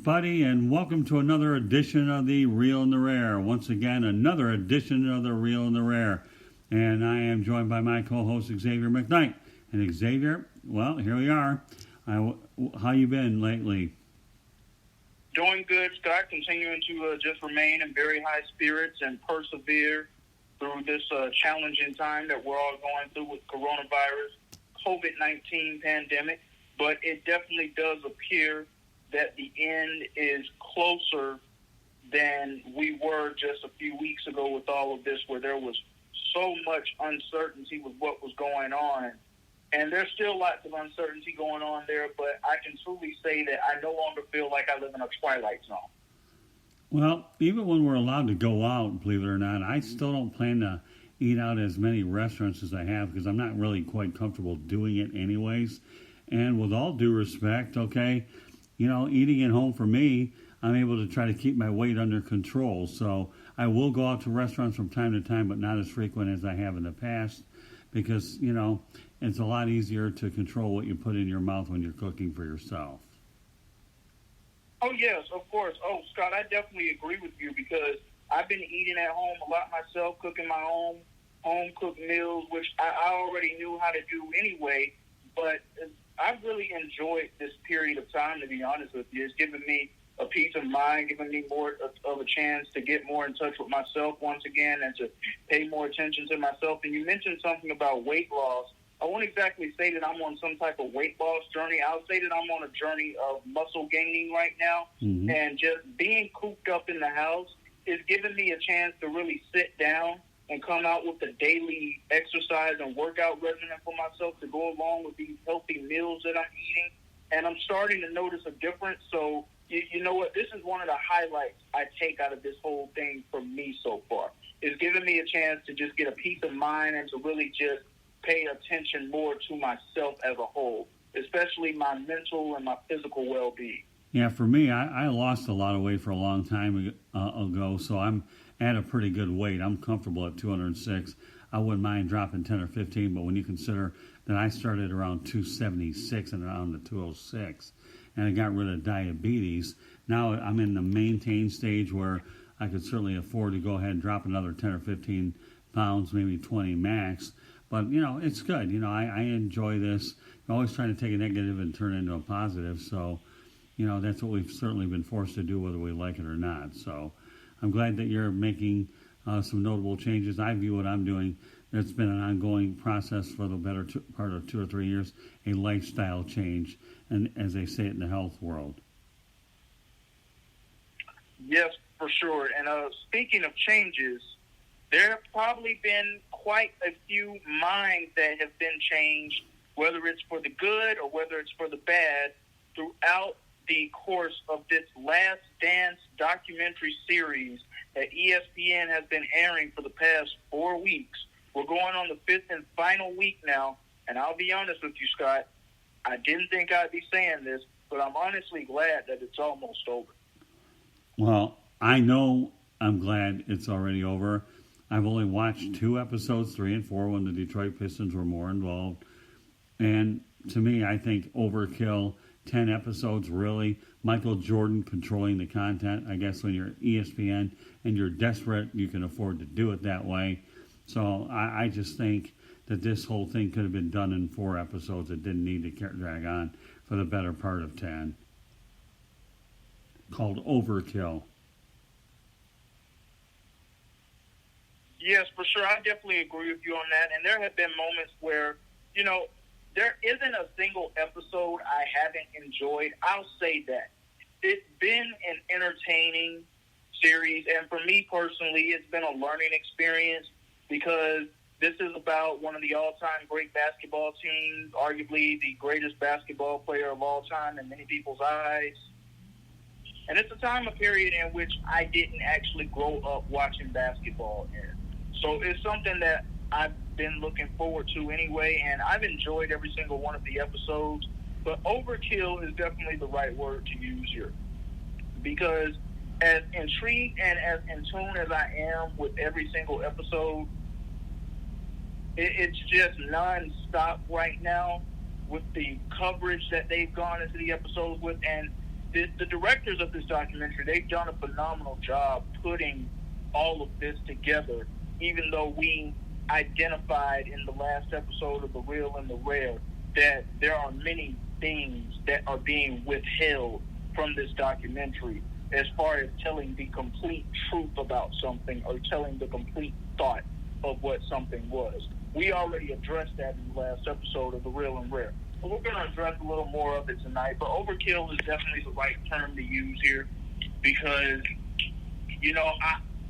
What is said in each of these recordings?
everybody, and welcome to another edition of the Real and the Rare. Once again, another edition of the Real and the Rare. And I am joined by my co-host, Xavier McKnight. And Xavier, well, here we are. How you been lately? Doing good, Scott. Continuing to just remain in very high spirits and persevere through this challenging time that we're all going through with coronavirus, COVID-19 pandemic. But it definitely does appear that the end is closer than we were just a few weeks ago with all of this, where there was so much uncertainty with what was going on. And there's still lots of uncertainty going on there, but I can truly say that I no longer feel like I live in a twilight zone. Well, even when we're allowed to go out, believe it or not, I still don't plan to eat out as many restaurants as I have because I'm not really quite comfortable doing it anyways. And with all due respect, okay, you know, eating at home for me, I'm able to try to keep my weight under control. So I will go out to restaurants from time to time, but not as frequent as I have in the past because, you know, it's a lot easier to control what you put in your mouth when you're cooking for yourself. Oh, yes, of course. Oh, Scott, I definitely agree with you because I've been eating at home a lot myself, cooking my own home-cooked meals, which I already knew how to do anyway, but I've really enjoyed this period of time, to be honest with you. It's given me a peace of mind, giving me more of a chance to get more in touch with myself once again and to pay more attention to myself. And you mentioned something about weight loss. I won't exactly say that I'm on some type of weight loss journey. I'll say that I'm on a journey of muscle gaining right now. Mm-hmm. And just being cooped up in the house is giving me a chance to really sit down and come out with a daily exercise and workout regimen for myself to go along with these healthy meals that I'm eating. And I'm starting to notice a difference. So, you know what? This is one of the highlights I take out of this whole thing for me so far. It's giving me a chance to just get a peace of mind and to really just pay attention more to myself as a whole, especially my mental and my physical well-being. Yeah, for me, I lost a lot of weight for a long time ago, so I'm at a pretty good weight. I'm comfortable at 206. I wouldn't mind dropping 10 or 15, but when you consider that I started around 276 and around to 206, and I got rid of diabetes, now I'm in the maintain stage where I could certainly afford to go ahead and drop another 10 or 15 pounds, maybe 20 max. But, you know, it's good. You know, I enjoy this. I'm always trying to take a negative and turn it into a positive. So, you know, that's what we've certainly been forced to do, whether we like it or not. So I'm glad that you're making some notable changes. I view what I'm doing. It's been an ongoing process for the better part of 2 or 3 years, a lifestyle change, and as they say it in the health world. Yes, for sure. And speaking of changes, there have probably been quite a few minds that have been changed, whether it's for the good or whether it's for the bad, throughout the course of this Last Dance documentary series that ESPN has been airing for the past 4 weeks. We're going on the 5th and final week now, and I'll be honest with you, Scott, I didn't think I'd be saying this, but I'm honestly glad that it's almost over. Well, I know I'm glad it's already over. I've only watched 2 episodes, 3 and 4, when the Detroit Pistons were more involved. And to me, I think overkill, 10 episodes, really. Michael Jordan controlling the content. I guess when you're ESPN and you're desperate, you can afford to do it that way. So I just think that this whole thing could have been done in 4 episodes. It didn't need to drag on for the better part of 10. Called overkill. Yes, for sure. I definitely agree with you on that. And there have been moments where, you know, there isn't a single episode I haven't enjoyed. I'll say that. It's been an entertaining series. And for me personally, it's been a learning experience because this is about one of the all-time great basketball teams, arguably the greatest basketball player of all time in many people's eyes. And it's a time period in which I didn't actually grow up watching basketball in. So it's something that I've been looking forward to anyway, and I've enjoyed every single one of the episodes. But overkill is definitely the right word to use here. Because as intrigued and as in tune as I am with every single episode, it's just non-stop right now with the coverage that they've gone into the episodes with. And the directors of this documentary, they've done a phenomenal job putting all of this together, even though we identified in the last episode of The Real and the Rare that there are many things that are being withheld from this documentary as far as telling the complete truth about something or telling the complete thought of what something was. We already addressed that in the last episode of The Real and Rare. But we're going to address a little more of it tonight. But overkill is definitely the right term to use here because,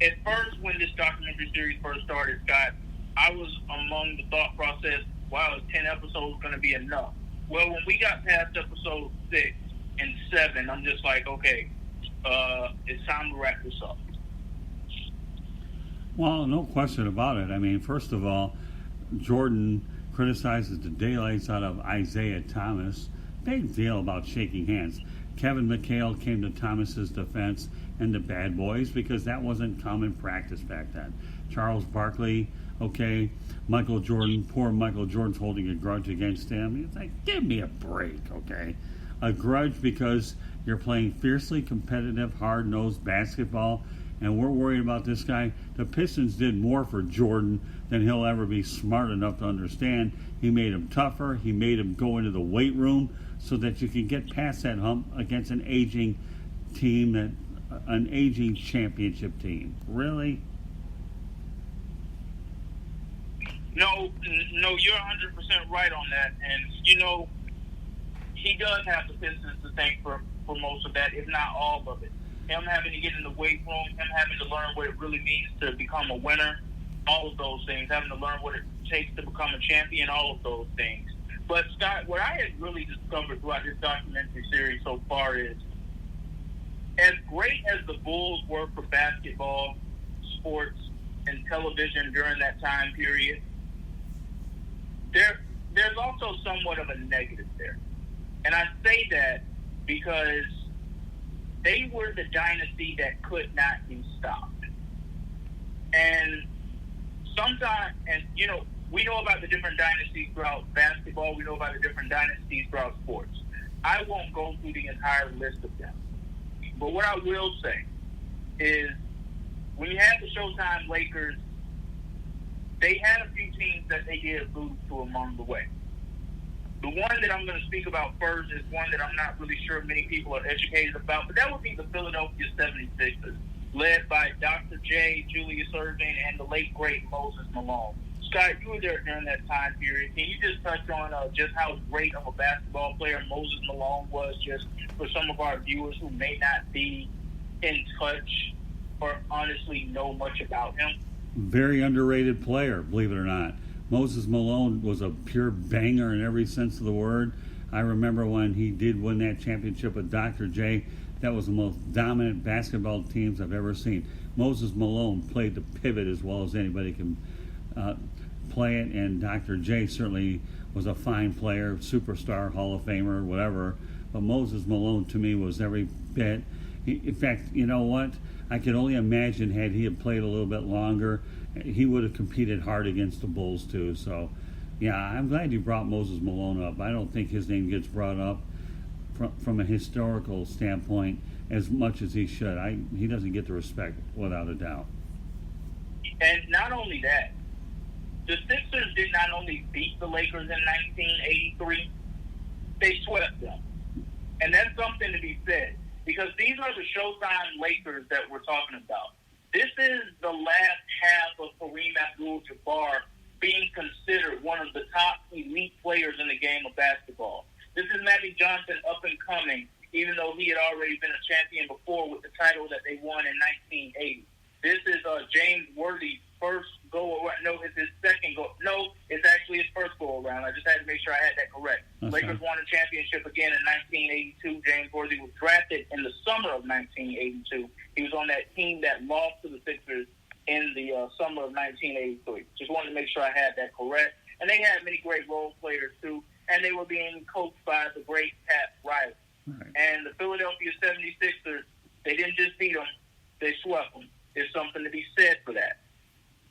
at first when this documentary series first started, Scott, I was among the thought process, wow, is 10 episodes going to be enough? Well, when we got past episode 6 and 7, I'm just like, okay, it's time to wrap this up. Well, no question about it. I mean, first of all, Jordan criticizes the daylights out of Isaiah Thomas. Big deal about shaking hands. Kevin McHale came to Thomas's defense and the bad boys because that wasn't common practice back then. Charles Barkley, okay, Michael Jordan, poor Michael Jordan's holding a grudge against him. It's like, give me a break, okay? A grudge because you're playing fiercely competitive, hard-nosed basketball, and we're worried about this guy. The Pistons did more for Jordan than he'll ever be smart enough to understand. He made him tougher. He made him go into the weight room so that you can get past that hump against an aging team, an aging championship team. Really? No, you're 100% right on that. And, he does have the Pistons to thank for most of that, if not all of it. Him having to get in the weight room, him having to learn what it really means to become a winner, all of those things, having to learn what it takes to become a champion, all of those things. But, Scott, what I had really discovered throughout this documentary series so far is, as great as the Bulls were for basketball, sports, and television during that time period, there's also somewhat of a negative there. And I say that because they were the dynasty that could not be stopped. And sometimes, we know about the different dynasties throughout basketball. We know about the different dynasties throughout sports. I won't go through the entire list of them. But what I will say is when you had the Showtime Lakers, they had a few teams that they did lose to along the way. The one that I'm going to speak about first is one that I'm not really sure many people are educated about, but that would be the Philadelphia 76ers, led by Dr. J, Julius Erving, and the late, great Moses Malone. Scott, you were there during that time period. Can you just touch on just how great of a basketball player Moses Malone was, just for some of our viewers who may not be in touch or honestly know much about him? Very underrated player, believe it or not. Moses Malone was a pure banger in every sense of the word. I remember when he did win that championship with Dr. J. That was the most dominant basketball teams I've ever seen. Moses Malone played the pivot as well as anybody can play it, and Dr. J certainly was a fine player, superstar, Hall of Famer, whatever. But Moses Malone, to me, was every bit. In fact, you know what? I could only imagine had he had played a little bit longer, he would have competed hard against the Bulls too. So, yeah, I'm glad you brought Moses Malone up. I don't think his name gets brought up from a historical standpoint as much as he should. He doesn't get the respect without a doubt. And not only that, the Sixers did not only beat the Lakers in 1983, they swept them. And that's something to be said, because these are the Showtime Lakers that we're talking about. This is the last half of Kareem Abdul-Jabbar being considered one of the top elite players in the game of basketball. This is Magic Johnson up and coming, even though he had already been a champion before with the title that they won in 1980. This is James Worthy's first go-around. No, it's his second go. No, it's actually his first go-around. I just had to make sure I had that correct. Okay. Lakers won a championship again in 1982. James Worthy was drafted in the summer of 1982. He was on that team that lost to the Sixers in the summer of 1983. Just wanted to make sure I had that correct. And they had many great role players, too. And they were being coached by the great Pat Riley. Right. And the Philadelphia 76ers, they didn't just beat them, they swept them. There's something to be said for that.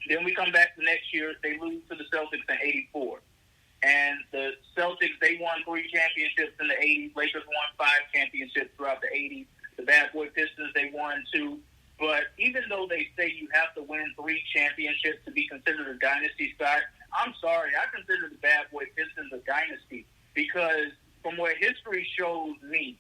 Then we come back the next year, they lose to the Celtics in 84. And the Celtics, they won 3 championships in the 80s. Lakers won 5 championships throughout the 80s. The Bad Boy Pistons, they won 2. But even though they say you have to win 3 championships to be considered a dynasty, Scott, I'm sorry. I consider the Bad Boy Pistons a dynasty because from what history shows me,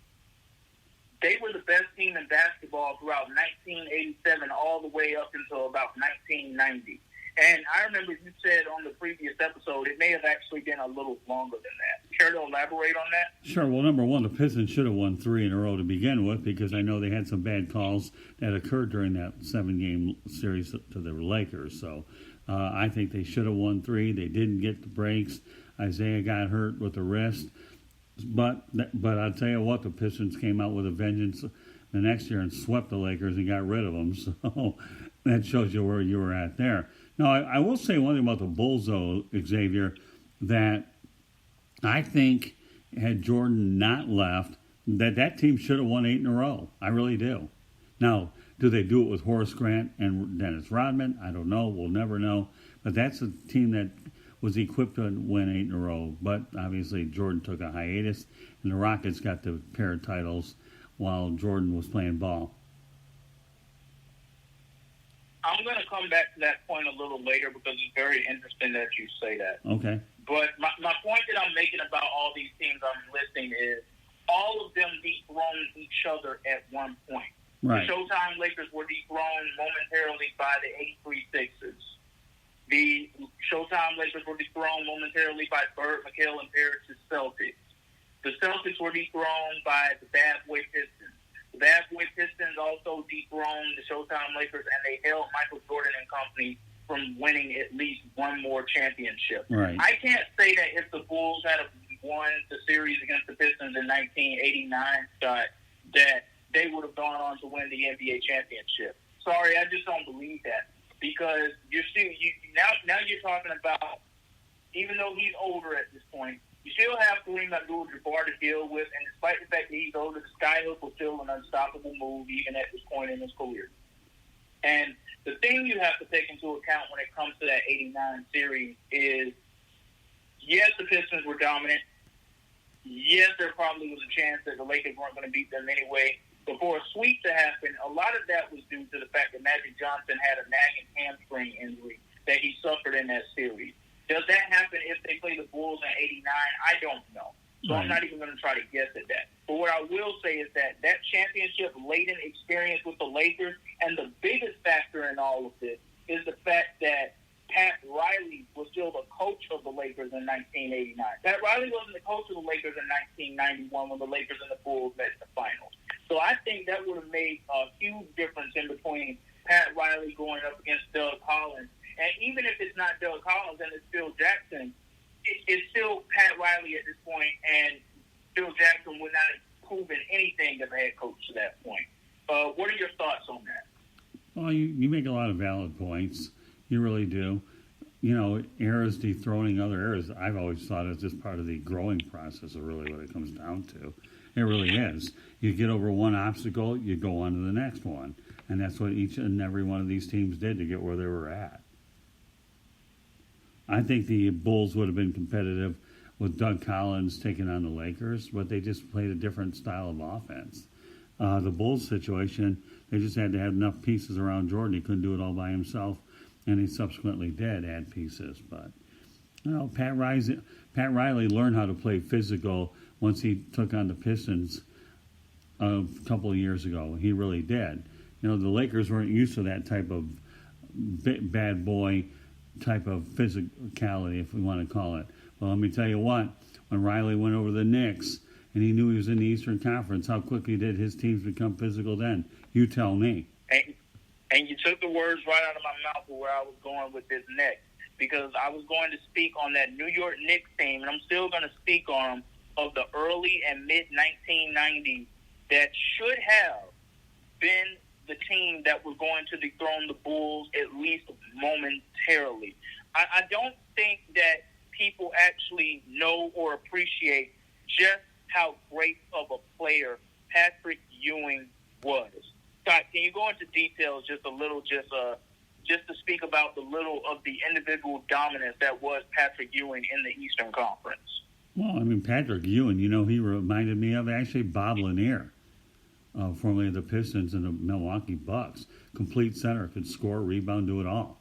they were the best team in basketball throughout 1987 all the way up until about 1990. And I remember you said on the previous episode it may have actually been a little longer than that. Care to elaborate on that? Sure. Well, number one, the Pistons should have won 3 in a row to begin with because I know they had some bad calls that occurred during that 7-game series to the Lakers. So I think they should have won 3. They didn't get the breaks. Isaiah got hurt with the wrist. But I'll tell you what, the Pistons came out with a vengeance the next year and swept the Lakers and got rid of them. So that shows you where you were at there. Now, I will say one thing about the Bulls, though, Xavier, that I think had Jordan not left, that team should have won 8 in a row. I really do. Now, do they do it with Horace Grant and Dennis Rodman? I don't know. We'll never know. But that's a team that was equipped to win 8 in a row. But obviously, Jordan took a hiatus, and the Rockets got the pair of titles while Jordan was playing ball. I'm going to come back to that point a little later because it's very interesting that you say that. Okay. But my point that I'm making about all these teams I'm listing is all of them dethroned each other at one point. Right. The Showtime Lakers were dethroned momentarily by the 83 Sixers. The Showtime Lakers were dethroned momentarily by Bird, McHale, and Parrish's Celtics. The Celtics were dethroned by the Bad Boy Pistons. The Bad Boy Pistons also dethroned the Showtime Lakers, and they held Michael Jordan and company from winning at least one more championship. Right. I can't say that if the Bulls had won the series against the Pistons in 1989, Scott, that they would have gone on to win the NBA championship. Sorry, I just don't believe that because now you're talking about, even though he's older at this point, you still have Kareem Abdul-Jabbar to deal with, and despite the fact that he's older, the skyhook was still an unstoppable move even at this point in his career. And the thing you have to take into account when it comes to that 89 series is, yes, the Pistons were dominant. Yes, there probably was a chance that the Lakers weren't going to beat them anyway. But for a sweep to happen, a lot of that was due to the fact that Magic Johnson had a nagging hamstring injury that he suffered in that series. Does that happen if they play the Bulls in 89? I don't know. So I'm not even going to try to guess at that. But what I will say is that championship-laden experience with the Lakers, and the biggest factor in all of this is the fact that Pat Riley was still the coach of the Lakers in 1989. Pat Riley wasn't the coach of the Lakers in 1991 when the Lakers and the Bulls met in the finals. So I think that would have made a huge difference in between Pat Riley going up against Doug Collins. And even if it's not Doug Collins and it's Phil Jackson, it's still Pat Riley at this point, and Phil Jackson would not have proven anything as a head coach to that point. What are your thoughts on that? Well, you make a lot of valid points. You really do. You know, eras dethroning other eras, I've always thought is just part of the growing process of really what it comes down to. It really is. You get over one obstacle, you go on to the next one. And that's what each and every one of these teams did to get where they were at. I think the Bulls would have been competitive with Doug Collins taking on the Lakers, but they just played a different style of offense. The Bulls situation, they just had to have enough pieces around Jordan. He couldn't do it all by himself, and he subsequently did add pieces. But, you know, Pat Riley learned how to play physical once he took on the Pistons a couple of years ago. He really did. You know, the Lakers weren't used to that type of bad boy type of physicality, if we want to call it. Well, let me tell you what, when Riley went over the Knicks and he knew he was in the Eastern Conference, how quickly did his teams become physical then? You tell me. And you took the words right out of my mouth of where I was going with this next, because I was going to speak on that New York Knicks team, and I'm still going to speak on them, of the early and mid-1990s that should have been the team that was going to dethrone the Bulls at least momentarily. I don't think that people actually know or appreciate just how great of a player Patrick Ewing was. Scott, can you go into details just a little, just to speak about the little of the individual dominance that was Patrick Ewing in the Eastern Conference. Well, I mean, Patrick Ewing, he reminded me of actually Bob Lanier, formerly of the Pistons and the Milwaukee Bucks. Complete center, could score, rebound, do it all.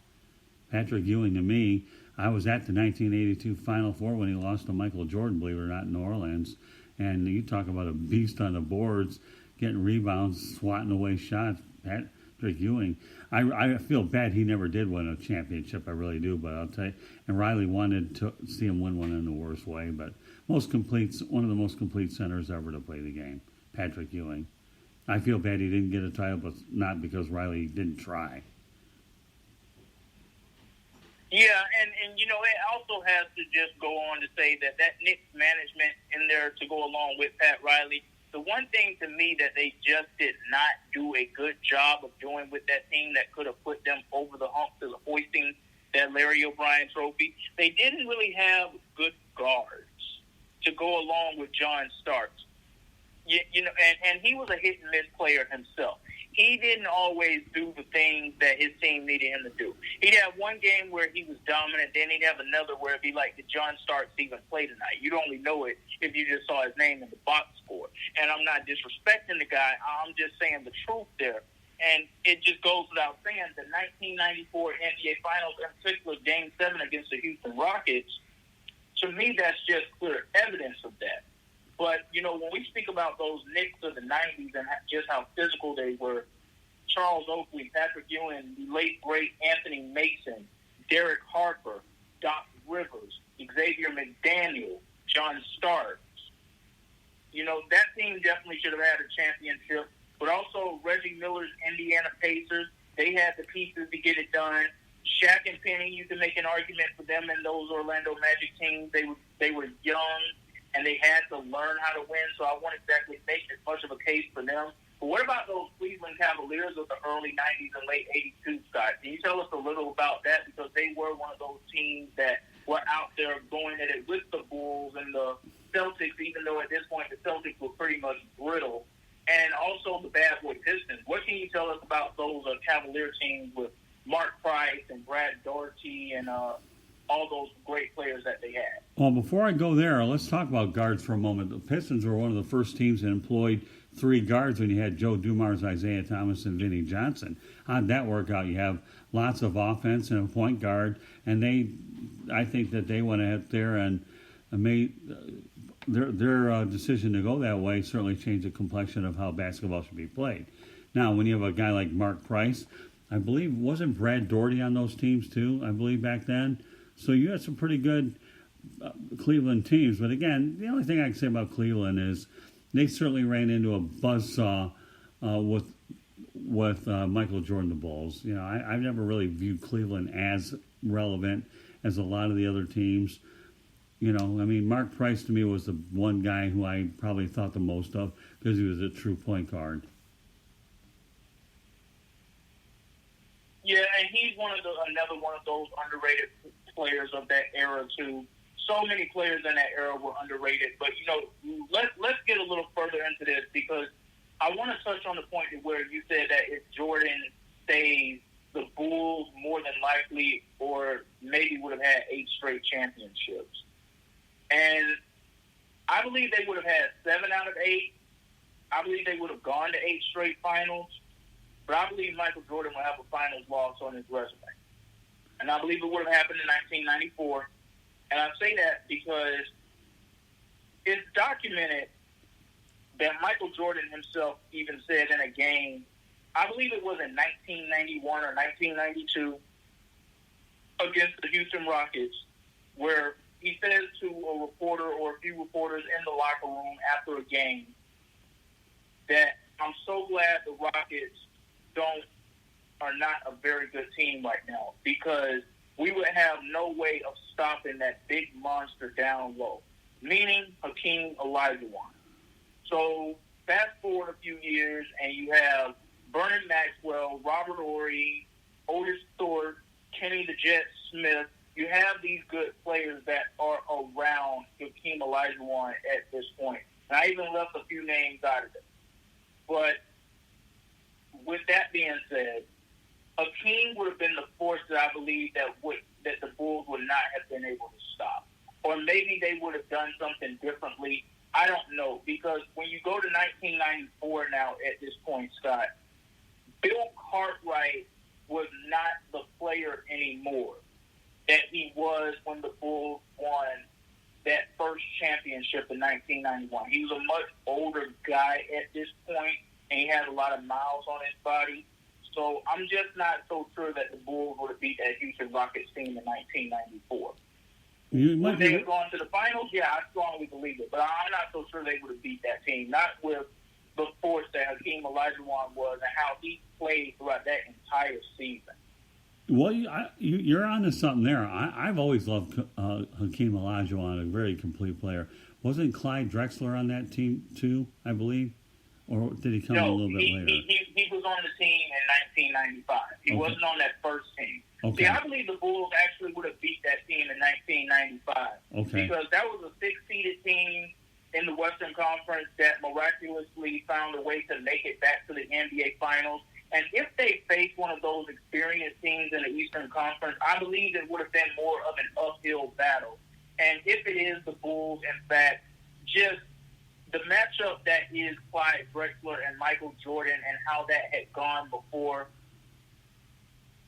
Patrick Ewing, to me, I was at the 1982 Final Four when he lost to Michael Jordan, believe it or not, in New Orleans. And you talk about a beast on the boards, getting rebounds, swatting away shots. Patrick Ewing, I feel bad he never did win a championship. I really do, but I'll tell you. And Riley wanted to see him win one in the worst way, but one of the most complete centers ever to play the game, Patrick Ewing. I feel bad he didn't get a title, but not because Riley didn't try. Yeah, and it also has to just go on to say that Knicks management in there to go along with Pat Riley, the one thing to me that they just did not do a good job of doing with that team that could have put them over the hump to hoisting that Larry O'Brien trophy, they didn't really have good guards to go along with John Starks. And he was a hit-and-miss player himself. He didn't always do the things that his team needed him to do. He'd have one game where he was dominant, then he'd have another where it'd be like, did John Starks even play tonight? You'd only know it if you just saw his name in the box score. And I'm not disrespecting the guy. I'm just saying the truth there. And it just goes without saying, the 1994 NBA Finals, in particular Game 7 against the Houston Rockets, to me that's just clear evidence of that. But, when we speak about those Knicks of the 90s and just how physical they were, Charles Oakley, Patrick Ewing, the late, great Anthony Mason, Derek Harper, Doc Rivers, Xavier McDaniel, John Starks, that team definitely should have had a championship. But also Reggie Miller's Indiana Pacers, they had the pieces to get it done. Shaq and Penny, you can make an argument for them and those Orlando Magic teams. They were young, and they had to learn how to win, so I won't exactly make as much of a case for them. But what about those Cleveland Cavaliers of the early 90s and late 82, Scott? Can you tell us a little about that? Because they were one of those teams that were out there going at it with the Bulls and the Celtics, even though at this point the Celtics were pretty much brittle, and also the Bad Boy Pistons. What can you tell us about those Cavalier teams with Mark Price and Brad Daugherty and all those great players that they had? Well, before I go there, let's talk about guards for a moment. The Pistons were one of the first teams that employed three guards when you had Joe Dumars, Isaiah Thomas, and Vinnie Johnson. How'd that work out? You have lots of offense and a point guard, and I think that they went out there and made their decision to go that way certainly changed the complexion of how basketball should be played. Now, when you have a guy like Mark Price, I believe, wasn't Brad Daugherty on those teams too, I believe, back then? So you had some pretty good Cleveland teams. But again, the only thing I can say about Cleveland is they certainly ran into a buzzsaw with Michael Jordan, the Bulls. I've never really viewed Cleveland as relevant as a lot of the other teams. Mark Price to me was the one guy who I probably thought the most of because he was a true point guard. Yeah, and he's another one of those underrated players of that era too. So many players in that era were underrated, but let's get a little further into this because I want to touch on the point where you said that if Jordan stays, the Bulls more than likely or maybe would have had 8 straight championships. And I believe they would have had 7 out of 8. I believe they would have gone to 8 straight finals. But I believe Michael Jordan will have a finals loss on his resume. And I believe it would have happened in 1994. And I say that because it's documented that Michael Jordan himself even said in a game, I believe it was in 1991 or 1992, against the Houston Rockets, where he says to a reporter or a few reporters in the locker room after a game that I'm so glad the Rockets are not a very good team right now because we would have no way of stopping that big monster down low, meaning Hakeem Olajuwon. So fast forward a few years and you have Vernon Maxwell, Robert Horry, Otis Thorpe, Kenny the Jet Smith. You have these good players that are around Hakeem Olajuwon at this point. And I even left a few names out of it. But with that being said, Akeem would have been the force that I believe that the Bulls would not have been able to stop. Or maybe they would have done something differently. I don't know. Because when you go to 1994 now at this point, Scott, Bill Cartwright was not the player anymore that he was when the Bulls won that first championship in 1991. He was a much older guy at this point, and he had a lot of miles on his body. So I'm just not so sure that the Bulls would have beat that Houston Rockets team in 1994. Would they have gone to the finals? Yeah, I strongly believe it. But I'm not so sure they would have beat that team. Not with the force that Hakeem Olajuwon was and how he played throughout that entire season. Well, you're on to something there. I've always loved Hakeem Olajuwon, a very complete player. Wasn't Clyde Drexler on that team too, I believe? Or did he come a little bit later? He was on the team in 1995. He wasn't on that first team. Okay. See, I believe the Bulls actually would have beat that team in 1995. Okay. Because that was a six-seeded team in the Western Conference that miraculously found a way to make it back to the NBA Finals. And if they faced one of those experienced teams in the Eastern Conference, I believe it would have been more of an uphill battle. And if it is the Bulls, in fact, just the matchup that is Clyde Drexler and Michael Jordan and how that had gone before,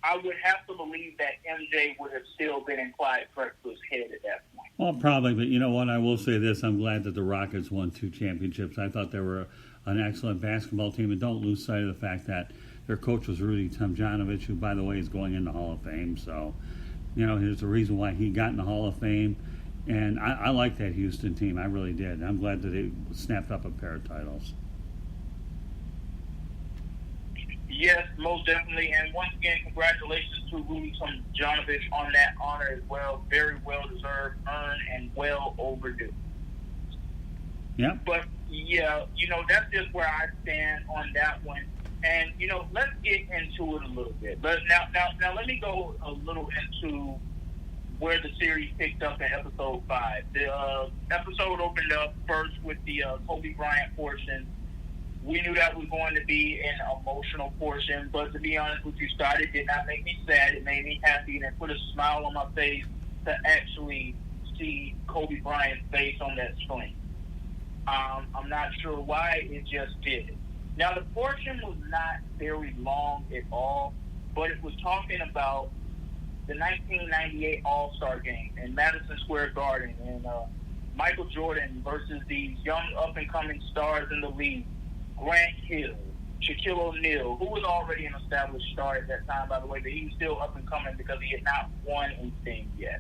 I would have to believe that MJ would have still been in Clyde Drexler's head at that point. Well, probably, but you know what? I will say this. I'm glad that the Rockets won 2 championships. I thought they were an excellent basketball team, and don't lose sight of the fact that their coach was Rudy Tomjanovich, who, by the way, is going in the Hall of Fame. So, you know, there's a reason why he got in the Hall of Fame. And I like that Houston team. I really did. I'm glad that they snapped up a pair of titles. Yes, most definitely. And once again, congratulations to Rudy Tomjanovich on that honor as well. Very well deserved, earned, and well overdue. Yeah. But, yeah, you know, that's just where I stand on that one. And, you know, let's get into it a little bit. But now let me go a little into where the series picked up in episode 5. The episode opened up first with the Kobe Bryant portion. We knew that was going to be an emotional portion, but to be honest with you, Scott, it did not make me sad. It made me happy and it put a smile on my face to actually see Kobe Bryant's face on that screen. I'm not sure why, it just did. Now, the portion was not very long at all, but it was talking about the 1998 All-Star Game in Madison Square Garden and Michael Jordan versus these young up-and-coming stars in the league, Grant Hill, Shaquille O'Neal, who was already an established star at that time, by the way, but he was still up-and-coming because he had not won anything yet.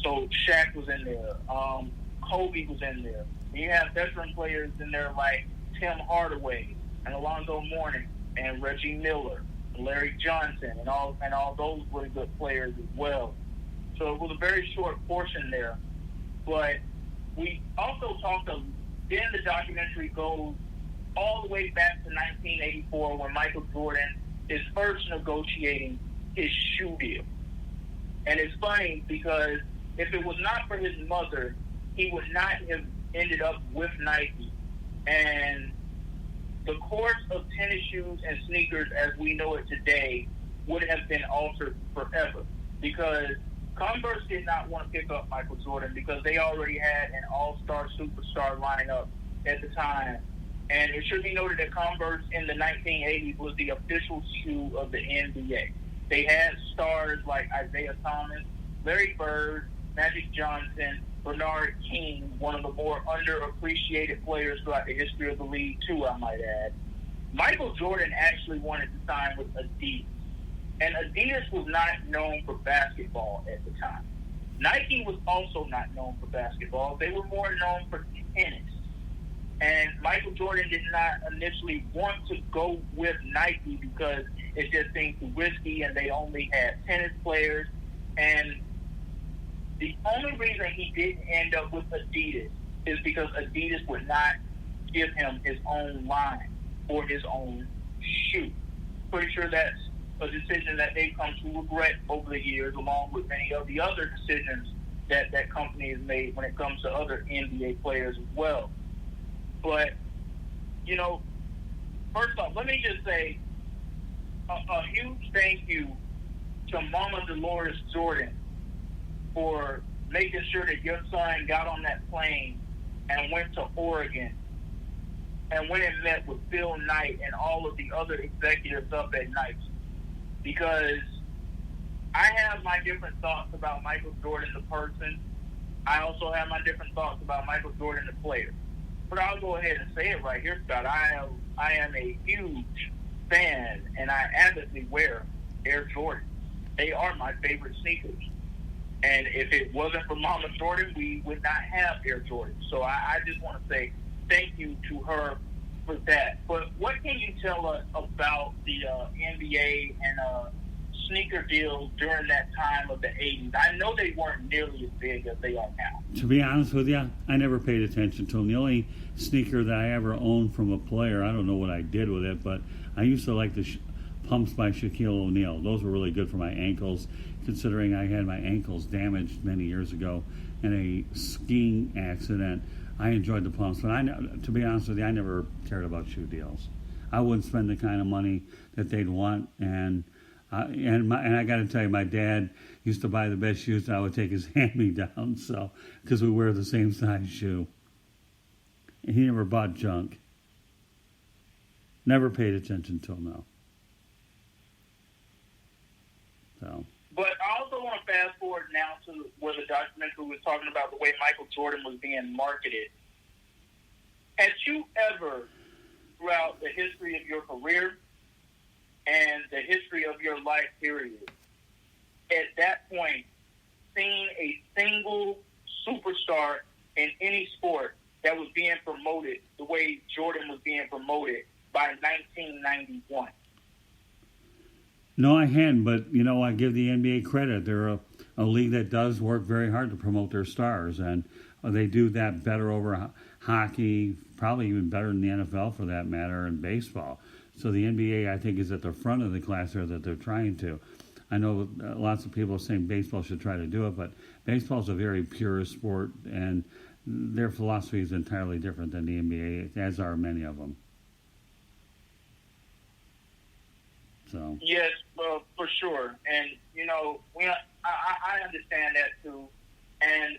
So Shaq was in there. Kobe was in there. You have veteran players in there like Tim Hardaway and Alonzo Mourning and Reggie Miller, Larry Johnson, and all those really good players as well. So it was a very short portion there. But we also talked then the documentary goes all the way back to 1984 when Michael Jordan is first negotiating his shoe deal. And it's funny because if it was not for his mother, he would not have ended up with Nike. And the course of tennis shoes and sneakers as we know it today would have been altered forever because Converse did not want to pick up Michael Jordan because they already had an all-star superstar lineup at the time. And it should be noted that Converse in the 1980s was the official shoe of the NBA. They had stars like Isaiah Thomas, Larry Bird, Magic Johnson, Bernard King, one of the more underappreciated players throughout the history of the league, too, I might add. Michael Jordan actually wanted to sign with Adidas. And Adidas was not known for basketball at the time. Nike was also not known for basketball. They were more known for tennis. And Michael Jordan did not initially want to go with Nike because it just seemed too risky and they only had tennis players. And the only reason he didn't end up with Adidas is because Adidas would not give him his own line or his own shoe. Pretty sure that's a decision that they've come to regret over the years, along with many of the other decisions that that company has made when it comes to other NBA players as well. But, you know, first off, let me just say, a huge thank you to Mama Dolores Jordan for making sure that your son got on that plane and went to Oregon and went and met with Phil Knight and all of the other executives up at Nike. Because I have my different thoughts about Michael Jordan the person. I also have my different thoughts about Michael Jordan the player. But I'll go ahead and say it right here, Scott. I am a huge fan, and I avidly wear Air Jordan. They are my favorite sneakers. And if it wasn't for Mama Jordan, we would not have Air Jordan. So I just want to say thank you to her for that. But what can you tell us about the NBA and sneaker deals during that time of the 80s? I know they weren't nearly as big as they are now. To be honest with you, I never paid attention to them. The only sneaker that I ever owned from a player, I don't know what I did with it, but I used to like the pumps by Shaquille O'Neal. Those were really good for my ankles, considering I had my ankles damaged many years ago in a skiing accident. I enjoyed the pumps, but to be honest with you, I never cared about shoe deals. I wouldn't spend the kind of money that they'd want, and I got to tell you, my dad used to buy the best shoes. I would take his hand-me-down, so because we wear the same size shoe. And he never bought junk. Never paid attention to him, though. So. But I also want to fast forward now to where the documentary was talking about the way Michael Jordan was being marketed. Had you ever, throughout the history of your career and the history of your life period, at that point, seen a single superstar in any sport that was being promoted the way Jordan was being promoted by 1991? No, I hadn't, but, I give the NBA credit. They're a league that does work very hard to promote their stars, and they do that better over hockey, probably even better than the NFL for that matter, and baseball. So the NBA, I think, is at the front of the class there that they're trying to. I know lots of people are saying baseball should try to do it, but baseball is a very purist sport, and their philosophy is entirely different than the NBA, as are many of them. So. Yes, for sure. And, I understand that too. And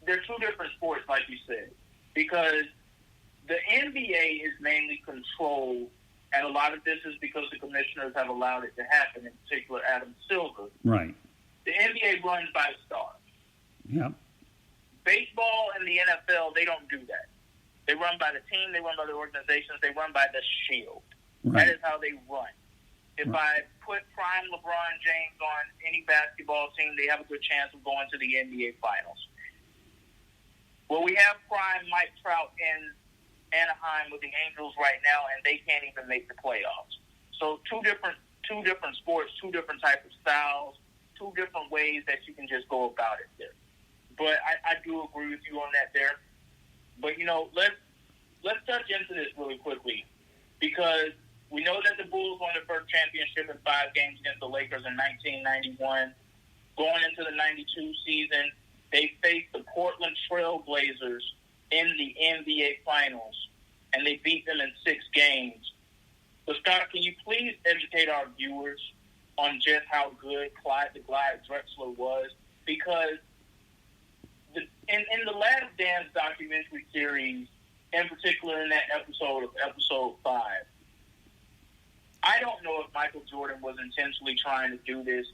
they're two different sports, like you said, because the NBA is mainly controlled, and a lot of this is because the commissioners have allowed it to happen, in particular Adam Silver. Right. The NBA runs by stars. Yep. Baseball and the NFL, they don't do that. They run by the team, they run by the organizations, they run by the shield. Right. That is how they run. If I put prime LeBron James on any basketball team, they have a good chance of going to the NBA Finals. Well, we have prime Mike Trout in Anaheim with the Angels right now, and they can't even make the playoffs. So two different sports, two different types of styles, two different ways that you can just go about it there. But I do agree with you on that there. But, let's touch into this really quickly, because we know that the Bulls won their first championship in 5 games against the Lakers in 1991. Going into the 92 season, they faced the Portland Trail Blazers in the NBA Finals, and they beat them in 6 games. So, Scott, can you please educate our viewers on just how good Clyde the Glide Drexler was? Because in the Last Dance documentary series, in particular in that episode 5, I don't know if Michael Jordan was intentionally trying to do this,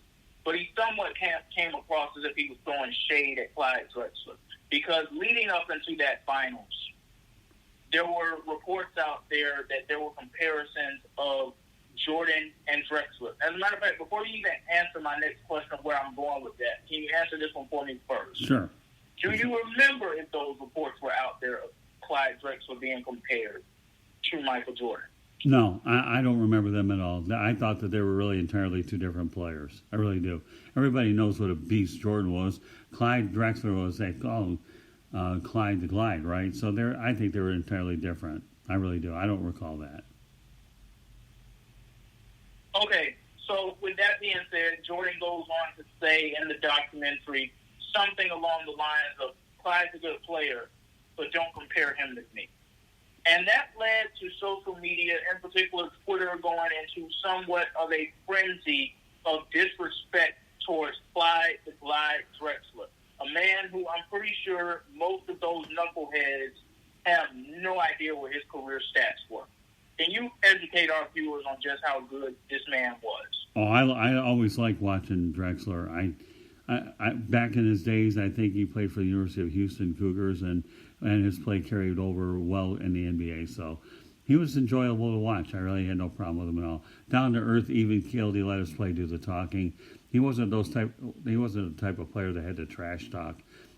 but he somewhat came across as if he was throwing shade at Clyde Drexler. Because leading up into that finals, there were reports out there that there were comparisons of Jordan and Drexler. As a matter of fact, before you even answer my next question of where I'm going with that, can you answer this one for me first? Sure. Do you remember if those reports were out there of Clyde Drexler being compared to Michael Jordan? No, I don't remember them at all. I thought that they were really entirely two different players. I really do. Everybody knows what a beast Jordan was. Clyde Drexler was, they call him Clyde the Glide, right? So I think they were entirely different. I really do. I don't recall that. Okay, so with that being said, Jordan goes on to say in the documentary something along the lines of, Clyde's a good player, but don't compare him to me. And that led to social media, in particular Twitter, going into somewhat of a frenzy of disrespect towards Clyde the Glide Drexler, a man who I'm pretty sure most of those knuckleheads have no idea what his career stats were. Can you educate our viewers on just how good this man was? Oh, I always like watching Drexler. I back in his days, I think he played for the University of Houston Cougars, and his play carried over well in the NBA. So he was enjoyable to watch. I really had no problem with him at all. Down to earth, even keeled. He let his play do the talking. He wasn't the type of player that had to trash talk.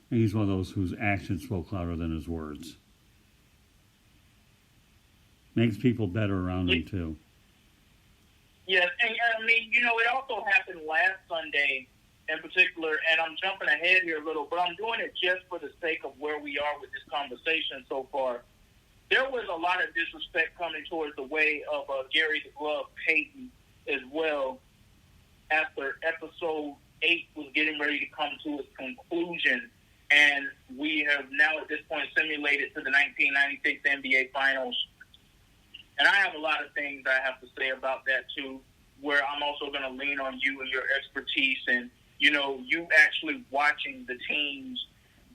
And he's one of those whose actions spoke louder than his words. Makes people better around him too. Yes, and I mean, it also happened last Sunday in particular, and I'm jumping ahead here a little, but I'm doing it just for the sake of where we are with this conversation so far. There was a lot of disrespect coming towards the way of Gary the Glove Payton as well after episode 8 was getting ready to come to its conclusion, and we have now at this point simulated to the 1996 NBA Finals. And I have a lot of things I have to say about that too, where I'm also going to lean on you and your expertise and, you actually watching the teams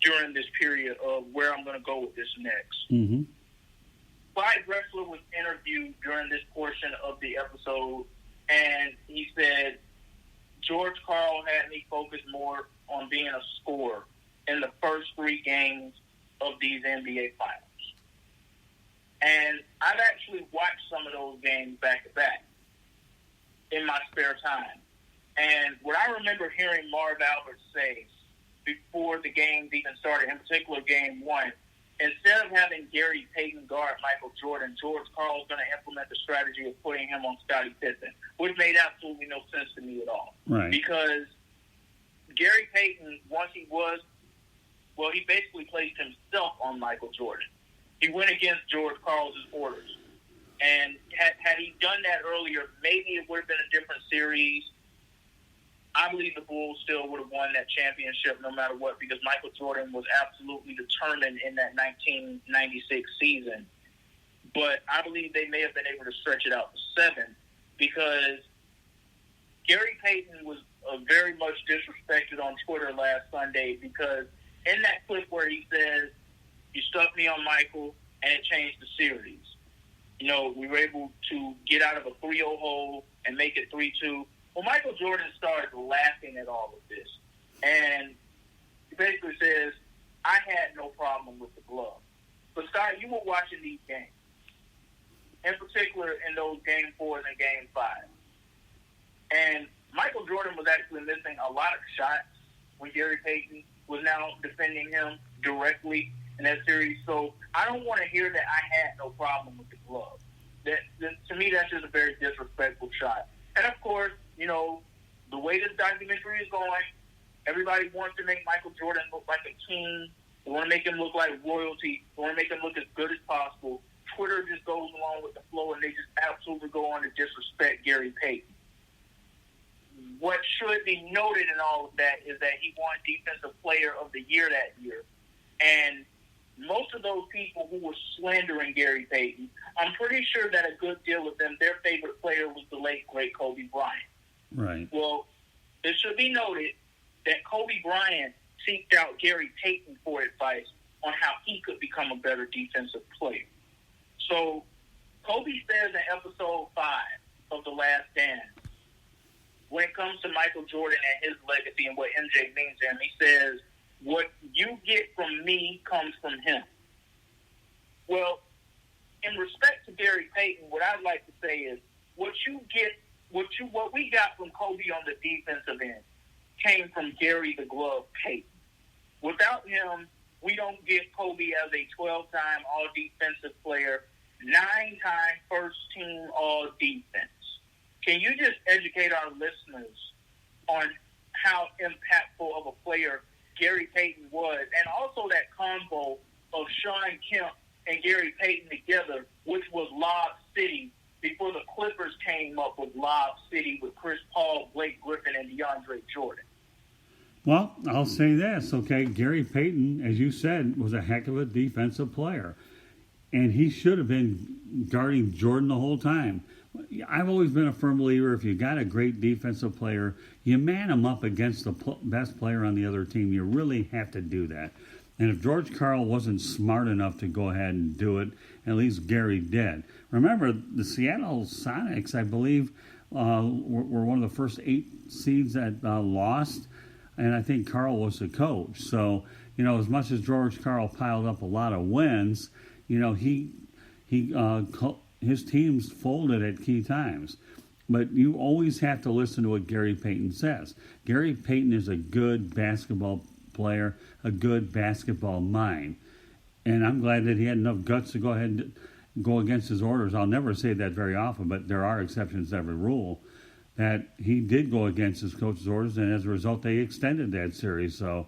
during this period of where I'm going to go with this next. Mm-hmm. Clyde Drexler was interviewed during this portion of the episode, and he said, George Karl had me focus more on being a scorer in the first 3 games of these NBA Finals. And I've actually watched some of those games back to back in my spare time. And what I remember hearing Marv Albert say before the games even started, in particular Game 1, instead of having Gary Payton guard Michael Jordan, George Karl was going to implement the strategy of putting him on Scottie Pippen, which made absolutely no sense to me at all. Right. Because Gary Payton, once he basically placed himself on Michael Jordan. He went against George Karl's orders. And had he done that earlier, maybe it would have been a different series. I believe the Bulls still would have won that championship no matter what, because Michael Jordan was absolutely determined in that 1996 season. But I believe they may have been able to stretch it out to 7, because Gary Payton was very much disrespected on Twitter last Sunday, because in that clip where he says, you stuck me on Michael, and it changed the series. We were able to get out of a 3-0 hole and make it 3-2. Well, Michael Jordan started laughing at all of this. And he basically says, I had no problem with the glove. But, Scott, you were watching these games, in particular in those Game 4s and Game 5. And Michael Jordan was actually missing a lot of shots when Gary Payton was now defending him directly in that series. So I don't want to hear that I had no problem with the glove. That to me, that's just a very disrespectful shot. And, of course, the way this documentary is going, everybody wants to make Michael Jordan look like a king. They want to make him look like royalty. They want to make him look as good as possible. Twitter just goes along with the flow, and they just absolutely go on to disrespect Gary Payton. What should be noted in all of that is that he won Defensive Player of the Year that year. And most of those people who were slandering Gary Payton, I'm pretty sure that a good deal of them, their favorite player was the late, great Kobe Bryant. Right. Well, it should be noted that Kobe Bryant seeked out Gary Payton for advice on how he could become a better defensive player. So Kobe says in episode 5 of The Last Dance, when it comes to Michael Jordan and his legacy and what MJ means to him, he says, what you get from me comes from him. Well, in respect to Gary Payton, what I'd like to say is what we got from Kobe on the defensive end came from Gary the Glove Payton. Without him, we don't get Kobe as a 12-time all-defensive player, 9-time first-team all-defense. Can you just educate our listeners on how impactful of a player Gary Payton was, and also that combo of Sean Kemp and Gary Payton together, which was Lob City, before the Clippers came up with Lob City with Chris Paul, Blake Griffin, and DeAndre Jordan? Well, I'll say this, okay? Gary Payton, as you said, was a heck of a defensive player. and he should have been guarding Jordan the whole time. I've always been a firm believer if you got a great defensive player, you man him up against the best player on the other team. You really have to do that. And if George Karl wasn't smart enough to go ahead and do it, at least Gary did. Remember, the Seattle Sonics, I believe, were one of the first 8 seeds that lost, and I think Karl was the coach. So, as much as George Karl piled up a lot of wins, his teams folded at key times. But you always have to listen to what Gary Payton says. Gary Payton is a good basketball player, a good basketball mind. And I'm glad that he had enough guts to go ahead and go against his orders. I'll never say that very often, but there are exceptions to every rule. That he did go against his coach's orders, and as a result, they extended that series. So,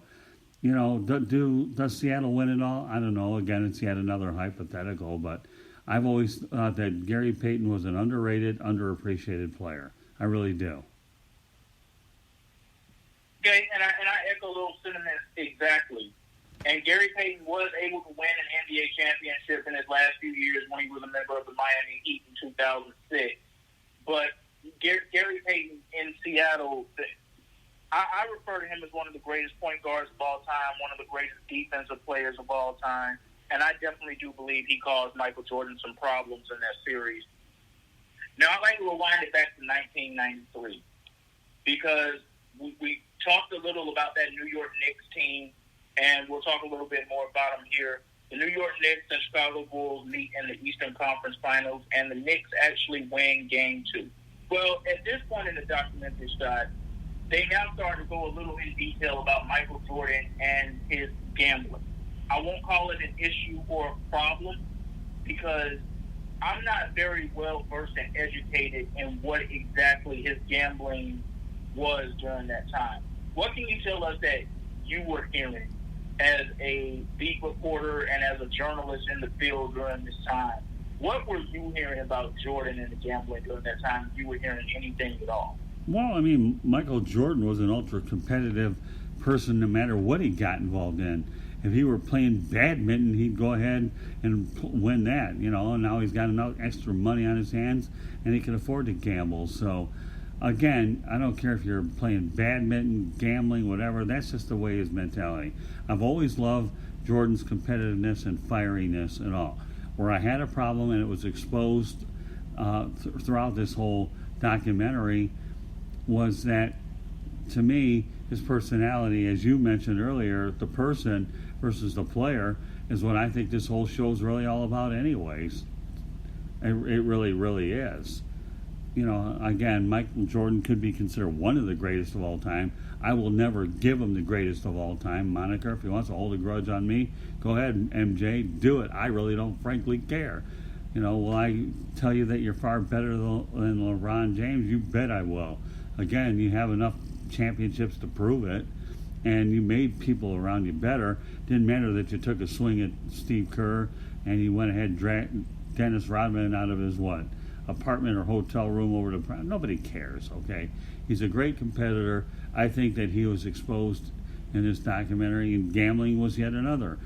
does Seattle win it all? I don't know. Again, it's yet another hypothetical, but I've always thought that Gary Payton was an underrated, underappreciated player. I really do. Okay, and I echo those sentiments exactly. And Gary Payton was able to win an NBA championship in his last few years when he was a member of the Miami Heat in 2006. But Gary Payton in Seattle, I refer to him as one of the greatest point guards of all time, one of the greatest defensive players of all time. And I definitely do believe he caused Michael Jordan some problems in that series. Now, I'd like to rewind it back to 1993 because we talked a little about that New York Knicks team, and we'll talk a little bit more about them here. The New York Knicks and Chicago Bulls meet in the Eastern Conference Finals, and the Knicks actually win Game 2. Well, at this point in the documentary, Scott, they now start to go a little in detail about Michael Jordan and his gambling. I won't call it an issue or a problem because I'm not very well versed and educated in what exactly his gambling was during that time. What can you tell us that you were hearing as a beat reporter and as a journalist in the field during this time? What were you hearing about Jordan and the gambling during that time if you were hearing anything at all? Well, I mean, Michael Jordan was an ultra-competitive person no matter what he got involved in. If he were playing badminton, he'd go ahead and win that, and now he's got enough extra money on his hands and he can afford to gamble. So, again, I don't care if you're playing badminton, gambling, whatever, that's just the way his mentality. I've always loved Jordan's competitiveness and fieriness and all. Where I had a problem, and it was exposed throughout this whole documentary, was that, to me, his personality, as you mentioned earlier, the person versus the player, is what I think this whole show is really all about anyways. It really, really is. Again, Michael Jordan could be considered one of the greatest of all time. I will never give him the greatest of all time moniker. If he wants to hold a grudge on me, go ahead, MJ, do it. I really don't frankly care. Will I tell you that you're far better than LeBron James? You bet I will. Again, you have enough championships to prove it, and you made people around you better. Didn't matter that you took a swing at Steve Kerr and you went ahead and dragged Dennis Rodman out of his apartment or hotel room over to nobody cares, okay? He's a great competitor. I think that he was exposed in this documentary, and gambling was yet another.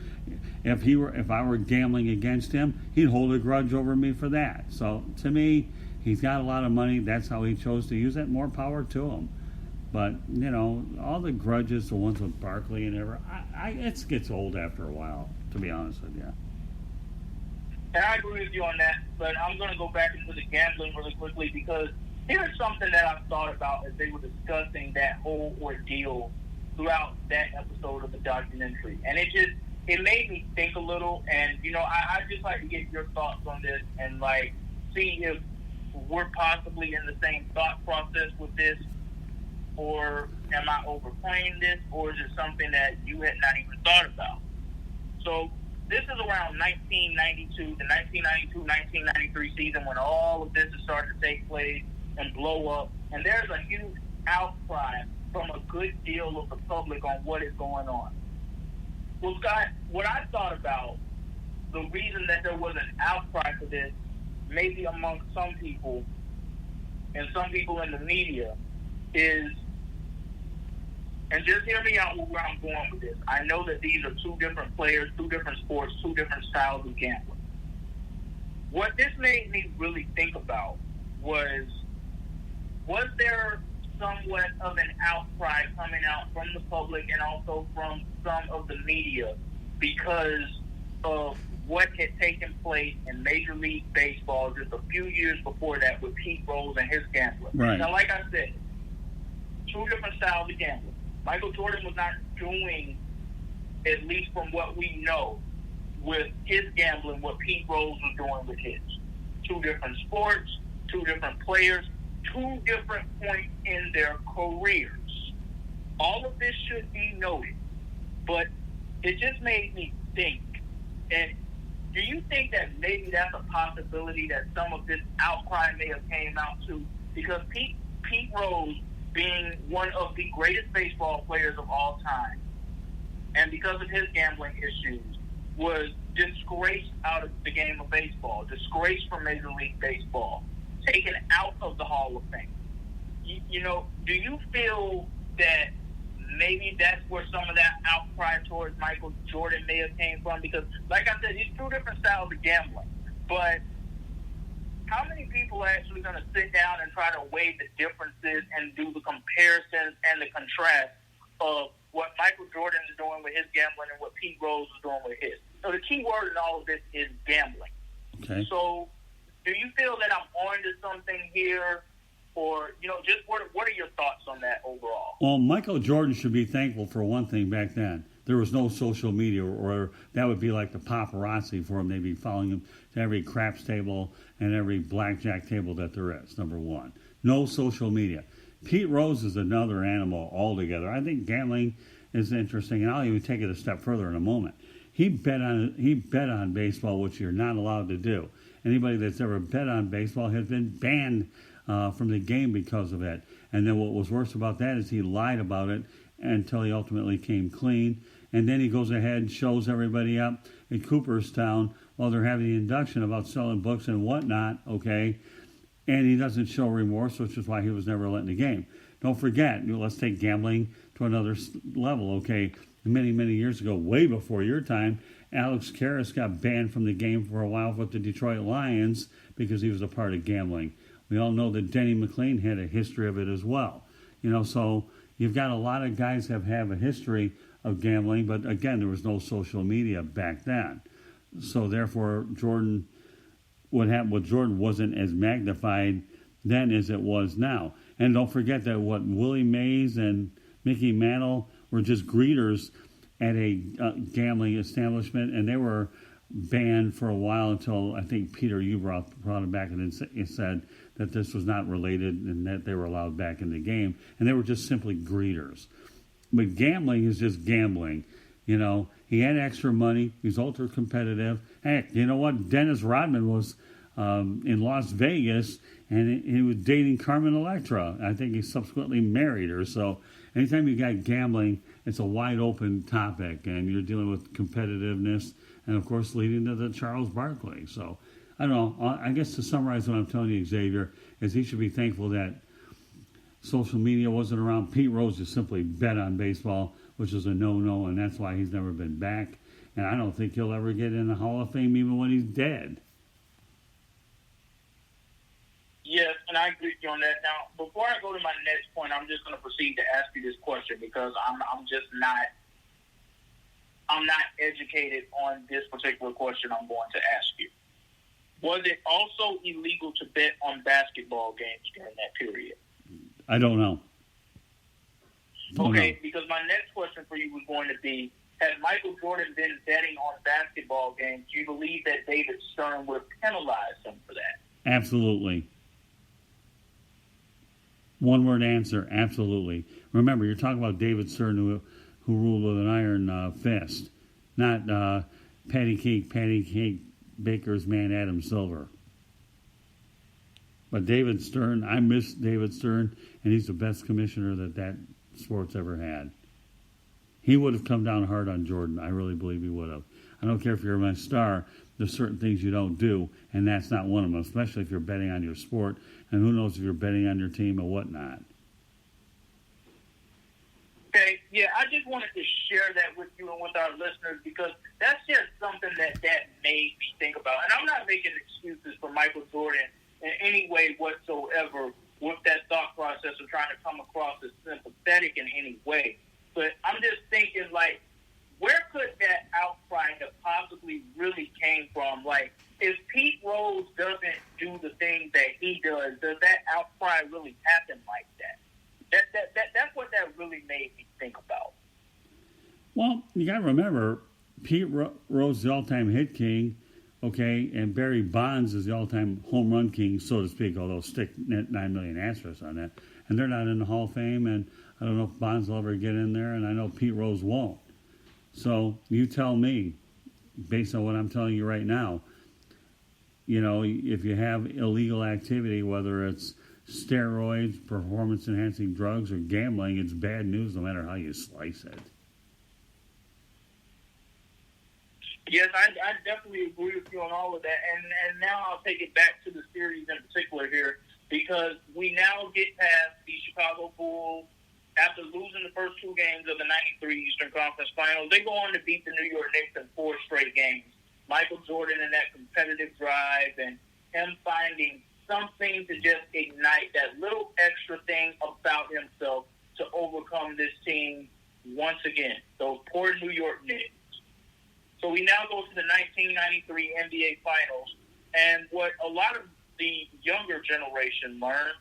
If I were gambling against him, he'd hold a grudge over me for that. So to me, he's got a lot of money. That's how he chose to use it. More power to him. But all the grudges, the ones with Barkley and it gets old after a while, to be honest with you. And I agree with you on that, but I'm going to go back into the gambling really quickly because here's something that I've thought about as they were discussing that whole ordeal throughout that episode of the documentary. And it made me think a little, and, I just like to get your thoughts on this and, see if we're possibly in the same thought process with this, or am I overplaying this, or is it something that you had not even thought about? So, this is around 1992, the 1992-1993 season when all of this is starting to take place and blow up. And there's a huge outcry from a good deal of the public on what is going on. Well, Scott, what I thought about, the reason that there was an outcry for this, maybe among some people and some people in the media, is, and just hear me out where I'm going with this. I know that these are two different players, two different sports, two different styles of gambling. what this made me really think about was there somewhat of an outcry coming out from the public and also from some of the media because of what had taken place in Major League Baseball just a few years before that with Pete Rose and his gambling. Right. Now, like I said, two different styles of gambling. Michael Jordan was not doing, at least from what we know, with his gambling what Pete Rose was doing with his. Two different sports, two different players, two different points in their careers. All of this should be noted, but it just made me think. And do you think that maybe that's a possibility that some of this outcry may have came out to? Because Pete Rose, being one of the greatest baseball players of all time, and because of his gambling issues, was disgraced out of the game of baseball, disgraced from Major League Baseball, taken out of the Hall of Fame. You know, do you feel that maybe that's where some of that outcry towards Michael Jordan may have came from? Because, like I said, it's two different styles of gambling. But how many people are actually going to sit down and try to weigh the differences and do the comparisons and the contrast of what Michael Jordan is doing with his gambling and what Pete Rose is doing with his? So the key word in all of this is gambling. Okay. So do you feel that I'm on to something here? Or, you know, just what are your thoughts on that overall? Well, Michael Jordan should be thankful for one thing back then. There was no social media, or that would be like the paparazzi for him. They'd be following him to every craps table and every blackjack table that there is, number one. No social media. Pete Rose is another animal altogether. I think gambling is interesting, and I'll even take it a step further in a moment. He bet on baseball, which you're not allowed to do. Anybody that's ever bet on baseball has been banned from the game because of it. And then what was worse about that is he lied about it until he ultimately came clean. And then he goes ahead and shows everybody up in Cooperstown while they're having the induction about selling books and whatnot, okay? And he doesn't show remorse, which is why he was never let in the game. Don't forget, let's take gambling to another level, okay? Many, many years ago, way before your time, Alex Karras got banned from the game for a while with the Detroit Lions because he was a part of gambling. We all know that Denny McLain had a history of it as well. You know, so you've got a lot of guys that have a history of gambling, but again, there was no social media back then. So therefore, what happened with Jordan wasn't as magnified then as it was now. And don't forget that Willie Mays and Mickey Mantle were just greeters at a gambling establishment, and they were banned for a while until I think Peter Ueberroth brought it back and said that this was not related and that they were allowed back in the game, and they were just simply greeters. But gambling is just gambling. You know, he had extra money. He was ultra competitive. Heck, you know what? Dennis Rodman was in Las Vegas, and he was dating Carmen Electra. I think he subsequently married her. So anytime you got gambling, it's a wide open topic, and you're dealing with competitiveness, and of course leading to the Charles Barkley. So I don't know. I guess to summarize what I'm telling you, Xavier, is he should be thankful that social media wasn't around. Pete Rose just simply bet on baseball, which is a no-no, and that's why he's never been back. And I don't think he'll ever get in the Hall of Fame even when he's dead. Yes, and I agree with you on that. Now, before I go to my next point, I'm just going to proceed to ask you this question because I'm not educated on this particular question I'm going to ask you. Was it also illegal to bet on basketball games during that period? I don't know. Okay, because my next question for you was going to be, had Michael Jordan been betting on basketball games, do you believe that David Stern would have penalized him for that? Absolutely. One word answer, absolutely. Remember, you're talking about David Stern who ruled with an iron fist, not Patty Cake Baker's man Adam Silver. But David Stern, I miss David Stern, and he's the best commissioner that sport's ever had. He would have come down hard on Jordan. I really believe he would have. I don't care if you're my star. There's certain things you don't do, and that's not one of them, especially if you're betting on your sport, and who knows if you're betting on your team or whatnot. Okay, Yeah, I just wanted to share that with you and with our listeners because that's just something that made me think about. And I'm not making excuses for Michael Jordan in any way whatsoever with that thought process of trying to come across as sympathetic in any way. But I'm just thinking, like, where could that outcry have possibly really came from? Like, if Pete Rose doesn't do the things that he does that outcry really happen like that? That's what that really made me think about. Well, you got to remember, Pete Rose is the all-time hit king, okay, and Barry Bonds is the all-time home run king, so to speak, although stick 9 million asterisks on that. And they're not in the Hall of Fame, and I don't know if Bonds will ever get in there, and I know Pete Rose won't. So you tell me, based on what I'm telling you right now, you know, if you have illegal activity, whether it's steroids, performance-enhancing drugs, or gambling, it's bad news no matter how you slice it. Yes, I definitely agree with you on all of that. And now I'll take it back to the series in particular here because we now get past the Chicago Bulls. After losing the first 2 games of the 93 Eastern Conference Finals, they go on to beat the New York Knicks in 4 straight games. Michael Jordan in that competitive drive and him finding something to just ignite that little extra thing about himself to overcome this team once again. Those poor New York Knicks. So we now go to the 1993 NBA Finals, and what a lot of the younger generation learned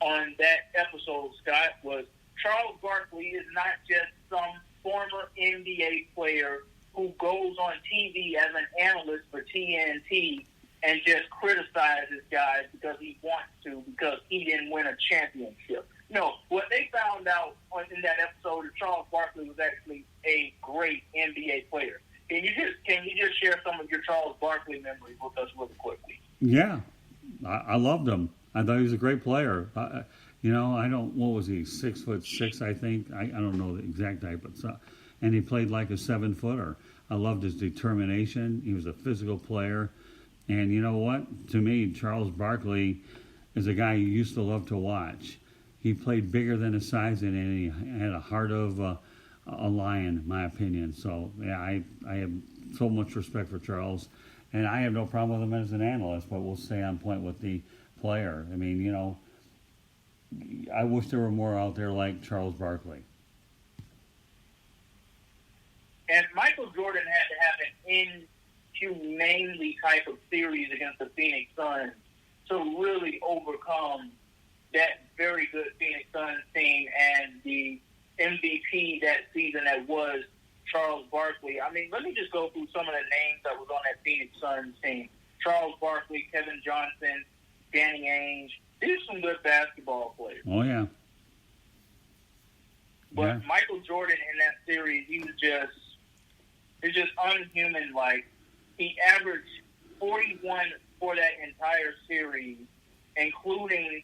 on that episode, Scott, was Charles Barkley is not just some former NBA player who goes on TV as an analyst for TNT and just criticizes guys because he wants to, because he didn't win a championship. No, what they found out in that episode is Charles Barkley was actually a great NBA player. Can you just share some of your Charles Barkley memories with us really quickly? Yeah, I loved him. I thought he was a great player. You know, what was he, 6'6", I think? I don't know the exact height, but and he played like a 7-footer. I loved his determination. He was a physical player. And you know what? To me, Charles Barkley is a guy you used to love to watch. He played bigger than his size, and he had a heart of a lion, in my opinion. So, yeah, I have so much respect for Charles. And I have no problem with him as an analyst, but we'll stay on point with the player. I mean, you know, I wish there were more out there like Charles Barkley. And Michael Jordan had to have an inhumanely type of series against the Phoenix Suns to really overcome that very good Phoenix Suns team and the MVP that season that was Charles Barkley. I mean, let me just go through some of the names that was on that Phoenix Suns team. Charles Barkley, Kevin Johnson, Danny Ainge. These are some good basketball players. Oh, yeah. But Michael Jordan in that series, he's just unhuman. Like, he averaged 41 for that entire series, including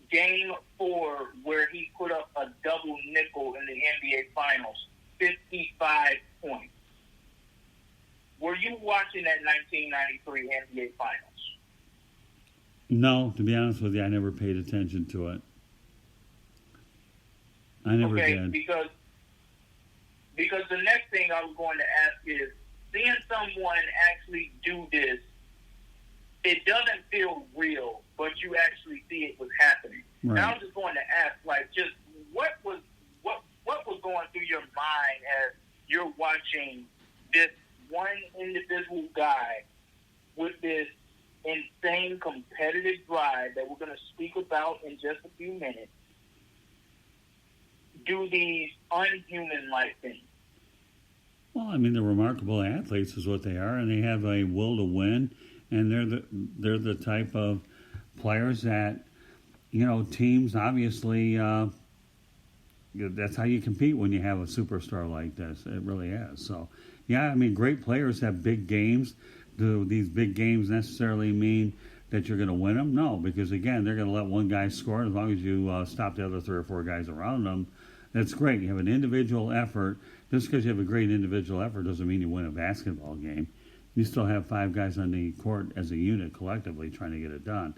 Game 4, where he put up a double nickel in the NBA Finals, 55 points. Were you watching that 1993 NBA Finals? No, to be honest with you, I never paid attention to it. I never did. Because the next thing I was going to ask is, seeing someone actually do this, it doesn't feel real, but you actually see it was happening. Right. And I was just going to ask, like, just what was going through your mind as you're watching this one individual guy with this insane competitive drive that we're going to speak about in just a few minutes do these unhuman-like things? Well, I mean, they're remarkable athletes is what they are, and they have a will to win, and they're the type of players that, you know, teams obviously, that's how you compete when you have a superstar like this. It really is. So, yeah, I mean, great players have big games. Do these big games necessarily mean that you're going to win them? No, because, again, they're going to let one guy score. As long as you stop the other 3 or 4 guys around them, that's great. You have an individual effort. Just because you have a great individual effort doesn't mean you win a basketball game. You still have 5 guys on the court as a unit collectively trying to get it done.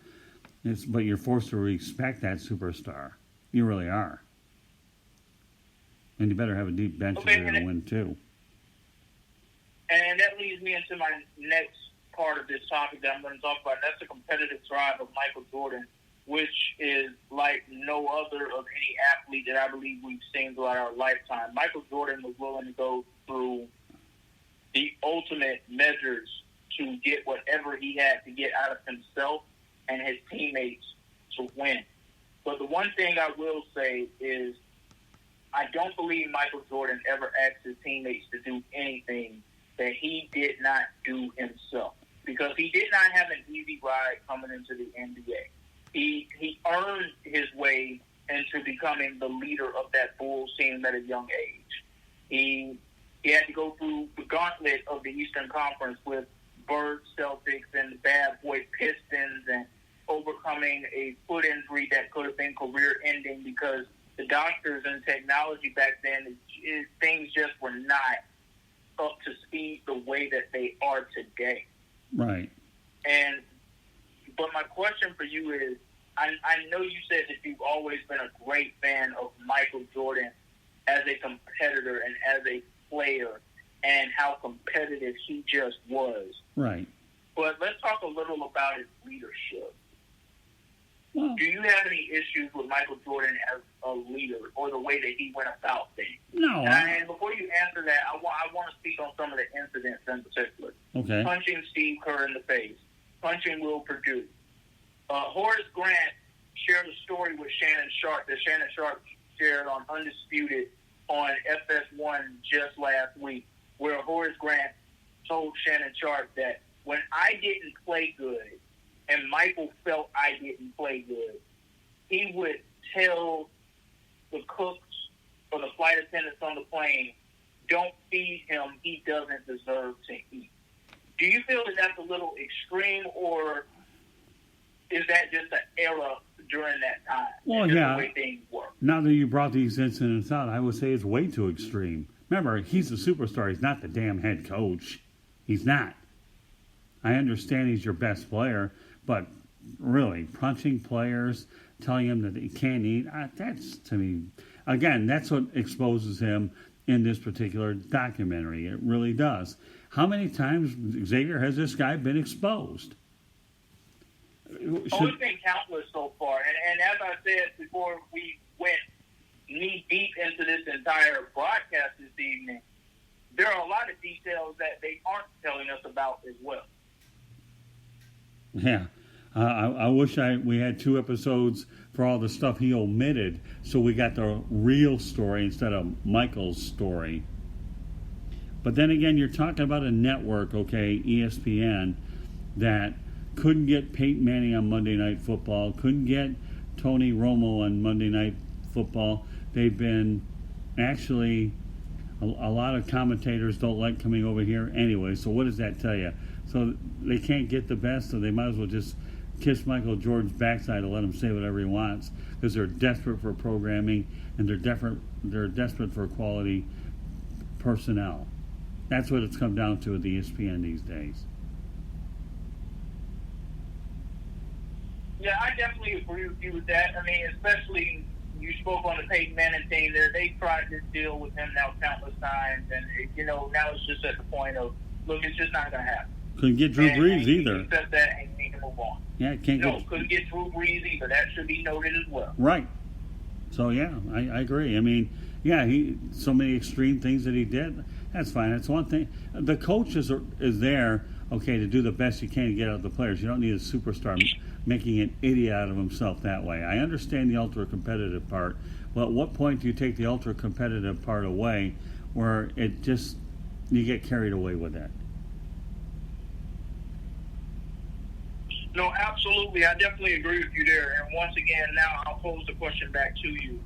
But you're forced to respect that superstar. You really are. And you better have a deep bench if Okay, you're going to win, too. And that leads me into my next part of this topic that I'm going to talk about. That's the competitive drive of Michael Jordan, which is like no other of any athlete that I believe we've seen throughout our lifetime. Michael Jordan was willing to go through the ultimate measures to get whatever he had to get out of himself and his teammates to win. But the one thing I will say is I don't believe Michael Jordan ever asked his teammates to do anything that he did not do himself, because he did not have an easy ride coming into the NBA. He earned his way into becoming the leader of that Bulls team at a young age. He had to go through the gauntlet of the Eastern Conference with Bird Celtics and the Bad Boy Pistons, and overcoming a foot injury that could have been career-ending because the doctors and technology back then, things just were not up to speed the way that they are today. Right. But my question for you is, I know you said that you've always been a great fan of Michael Jordan as a competitor and as a player and how competitive he just was. Right. But let's talk a little about his leadership. Well, Do you have any issues with Michael Jordan as a leader or the way that he went about things? no. And before you answer that, I want to speak on some of the incidents in particular. Okay. Punching Steve Kerr in the face, punching Will Perdue. Horace Grant shared a story with Shannon Sharp that Shannon Sharp shared on Undisputed on FS1 just last week, where Horace Grant told Shannon Sharp that when I didn't play good and Michael felt I didn't play good, he would tell the cooks or the flight attendants on the plane, don't feed him, he doesn't deserve to eat. Do you feel that that's a little extreme, or is that just an era during that time? Well, and just yeah. the way things work? Now that you brought these incidents out, I would say it's way too extreme. Remember, he's the superstar. He's not the damn head coach. He's not. I understand he's your best player, but really, punching players, telling him that he can't eat, that's, to me, again, that's what exposes him in this particular documentary. It really does. How many times, Xavier, has this guy been exposed? It's been countless so far. And as I said before we went knee deep into this entire broadcast this evening, there are a lot of details that they aren't telling us about as well. Yeah. I wish we had 2 episodes for all the stuff he omitted, so we got the real story instead of Michael's story. But then again, you're talking about a network, okay, ESPN, that couldn't get Peyton Manning on Monday Night Football, couldn't get Tony Romo on Monday Night Football. They've been actually, a lot of commentators don't like coming over here anyway, so what does that tell you? So they can't get the best, so they might as well just kiss Michael Jordan's backside and let him say whatever he wants, because they're desperate for programming and they're desperate for quality personnel. That's what it's come down to with the ESPN these days. Yeah, I definitely agree with you with that. I mean, especially you spoke on the Peyton Manning team there. They tried to deal with him now countless times, and now it's just at the point of, look, it's just not going to happen. Couldn't get Drew Brees and you either. accept that and you need to move on. Yeah, Couldn't get Drew Brees either. That should be noted as well. Right. So yeah, I agree. I mean, yeah, so many extreme things that he did. That's fine. That's one thing. The coach is there, okay, to do the best you can to get out the players. You don't need a superstar making an idiot out of himself that way. I understand the ultra competitive part. Well, at what point do you take the ultra competitive part away, where you get carried away with that? No, absolutely. I definitely agree with you there. And once again, now I'll pose the question back to you.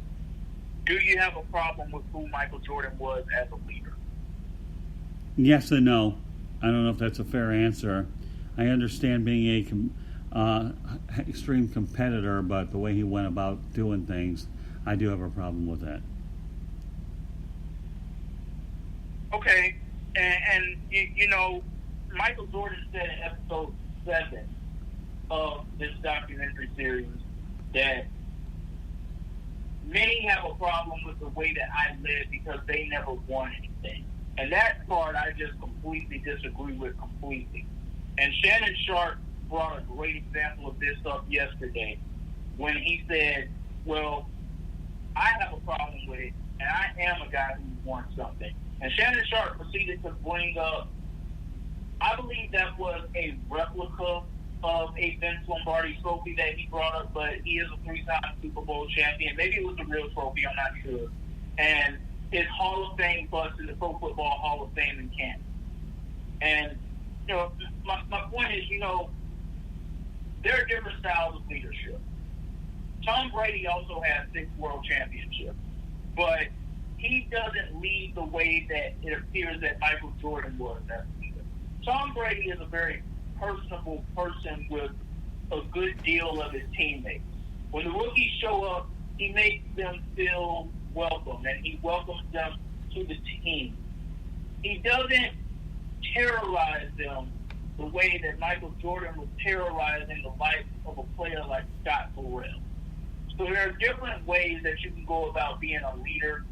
Do you have a problem with who Michael Jordan was as a leader? Yes and no. I don't know if that's a fair answer. I understand being a extreme competitor, but the way he went about doing things, I do have a problem with that. Okay. And Michael Jordan said in episode 7 of this documentary series that many have a problem with the way that I led because they never won anything. And that part I just completely disagree with completely. And Shannon Sharp brought a great example of this up yesterday when he said, well, I have a problem with it, and I am a guy who wants something. And Shannon Sharp proceeded to bring up, I believe that was a replica of a Vince Lombardi trophy that he brought up, but he is a 3-time Super Bowl champion. Maybe it was a real trophy, I'm not sure. And it's Hall of Fame plus in the Pro Football Hall of Fame in Canton. And, you know, my point is, you know, there are different styles of leadership. Tom Brady also has 6 world championships, but he doesn't lead the way that it appears that Michael Jordan was as a leader. Tom Brady is a very personable person with a good deal of his teammates. When the rookies show up, he makes them feel welcome, and he welcomes them to the team. He doesn't terrorize them the way that Michael Jordan was terrorizing the life of a player like Scott Burrell. So there are different ways that you can go about being a leader.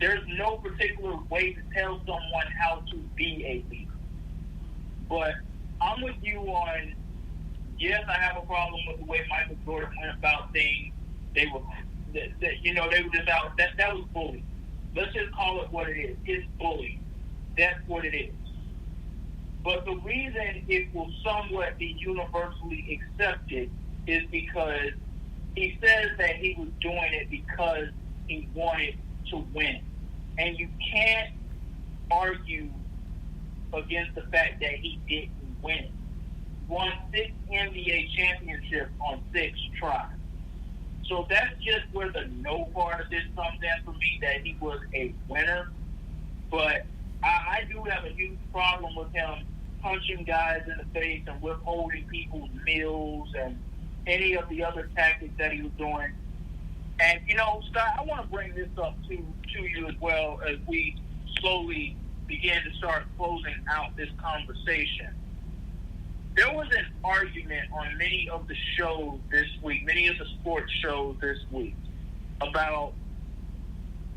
There's no particular way to tell someone how to be a leader. But I'm with you on, yes, I have a problem with the way Michael Jordan went about things. They were just out. That was bullying. Let's just call it what it is. It's bullying. That's what it is. But the reason it will somewhat be universally accepted is because he says that he was doing it because he wanted to win. And you can't argue against the fact that he didn't win. Won 6 NBA championships on 6 tries. So that's just where the no part of this comes in for me, that he was a winner. But I do have a huge problem with him punching guys in the face and withholding people's meals and any of the other tactics that he was doing. And, you know, Scott, I want to bring this up to you as well as we slowly begin to start closing out this conversation. There was an argument on many of the shows this week, many of the sports shows this week, about,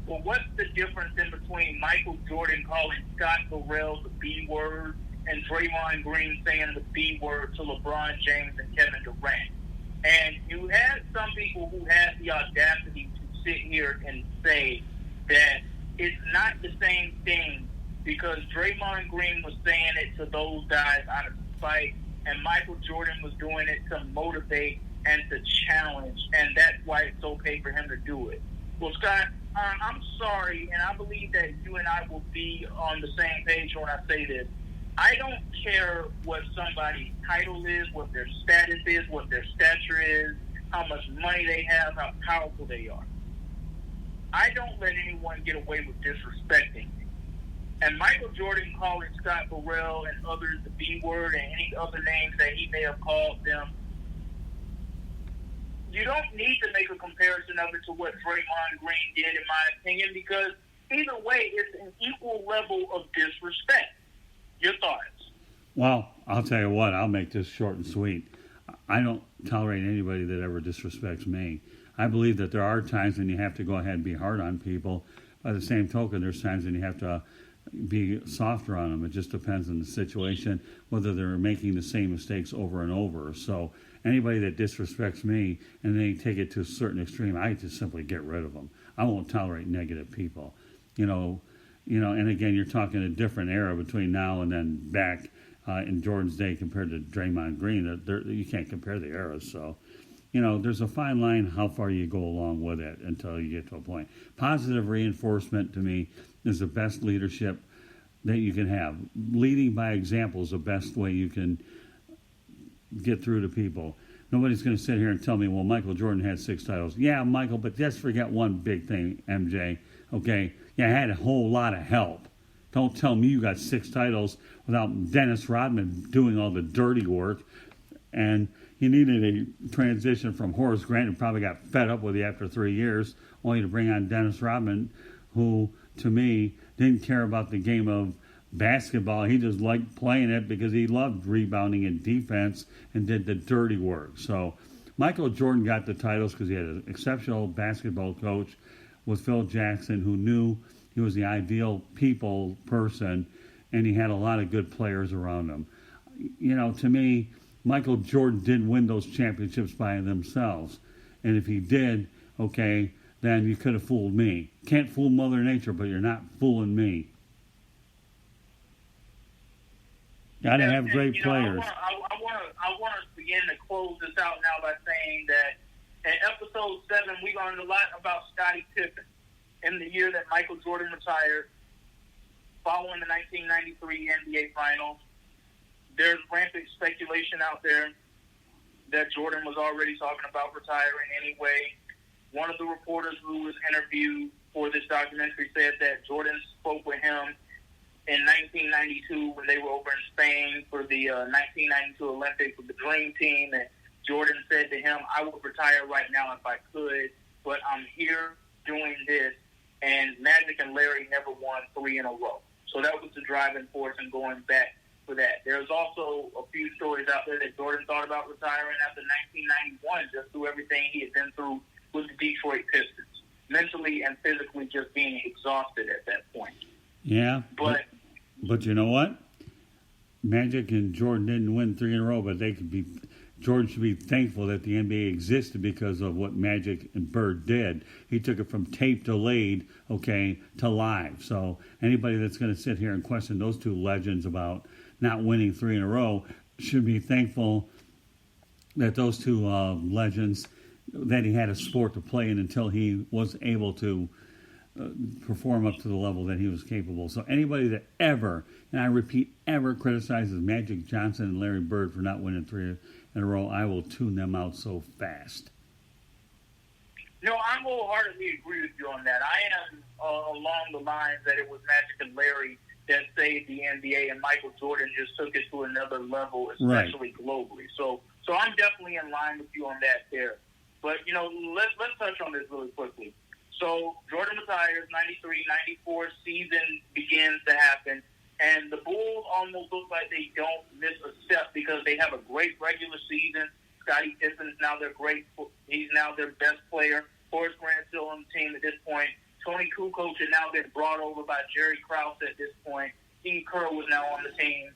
well, what's the difference in between Michael Jordan calling Scott Burrell the B word and Draymond Green saying the B word to LeBron James and Kevin Durant? And you had some people who had the audacity to sit here and say that it's not the same thing because Draymond Green was saying it to those guys out of spite, and Michael Jordan was doing it to motivate and to challenge, and that's why it's okay for him to do it. Well, Scott, I'm sorry, and I believe that you and I will be on the same page when I say this. I don't care what somebody's title is, what their status is, what their stature is, how much money they have, how powerful they are. I don't let anyone get away with disrespecting me. And Michael Jordan calling Scott Burrell and others the B word and any other names that he may have called them, you don't need to make a comparison of it to what Draymond Green did, in my opinion, because either way, it's an equal level of disrespect. Your thoughts? Well, I'll tell you what, I'll make this short and sweet. I don't tolerate anybody that ever disrespects me. I believe that there are times when you have to go ahead and be hard on people. By the same token, there's times when you have to be softer on them. It just depends on the situation, whether they're making the same mistakes over and over. So anybody that disrespects me and they take it to a certain extreme, I just simply get rid of them. I won't tolerate negative people. You know, and again, you're talking a different era between now and then back in Jordan's day compared to Draymond Green. You can't compare the eras. So, there's a fine line how far you go along with it until you get to a point. Positive reinforcement to me is the best leadership that you can have. Leading by example is the best way you can get through to people. Nobody's going to sit here and tell me, well, Michael Jordan had 6 titles. Yeah, Michael, but just forget one big thing, MJ. Okay? You had a whole lot of help. Don't tell me you got 6 titles without Dennis Rodman doing all the dirty work. And he needed a transition from Horace Grant, who probably got fed up with you after 3 years, only to bring on Dennis Rodman, who, to me, didn't care about the game of basketball. He just liked playing it because he loved rebounding and defense and did the dirty work. So Michael Jordan got the titles because he had an exceptional basketball coach with Phil Jackson, who knew he was the ideal person, and he had a lot of good players around him. To me, Michael Jordan didn't win those championships by themselves. And if he did, okay, then you could have fooled me. Can't fool Mother Nature, but you're not fooling me. Got to have great players. I want to begin to close this out now by saying that in episode 7, we learned a lot about Scottie Pippen in the year that Michael Jordan retired following the 1993 NBA Finals. There's rampant speculation out there that Jordan was already talking about retiring anyway. One of the reporters who was interviewed for this documentary said that Jordan spoke with him in 1992 when they were over in Spain for the 1992 Olympics with the Dream Team, and Jordan said to him, "I would retire right now if I could, but I'm here doing this," and Magic and Larry never won 3 in a row. So that was the driving force in going back for that. There's also a few stories out there that Jordan thought about retiring after 1991, just through everything he had been through with the Detroit Pistons, mentally and physically just being exhausted at that point. Yeah, but you know what? Magic and Jordan didn't win 3 in a row, but Jordan should be thankful that the NBA existed because of what Magic and Bird did. He took it from tape delayed, to live. So anybody that's going to sit here and question those two legends about not winning 3 in a row should be thankful that those two legends, that he had a sport to play in until he was able to perform up to the level that he was capable. So anybody that ever, and I repeat, ever criticizes Magic Johnson and Larry Bird for not winning 3 in a row, I will tune them out so fast. No, I wholeheartedly agree with you on that. I am along the lines that it was Magic and Larry that saved the NBA, and Michael Jordan just took it to another level, especially globally. So I'm definitely in line with you on that there. But, let's touch on this really quickly. So Jordan retires, 93, 94 season begins to happen, and the Bulls almost look like they don't miss a step because they have a great regular season. Scottie Pippen is now he's now their best player. Horace Grant's still on the team at this point. Tony Kukoc had now been brought over by Jerry Krause at this point. Steve Kerr was now on the team,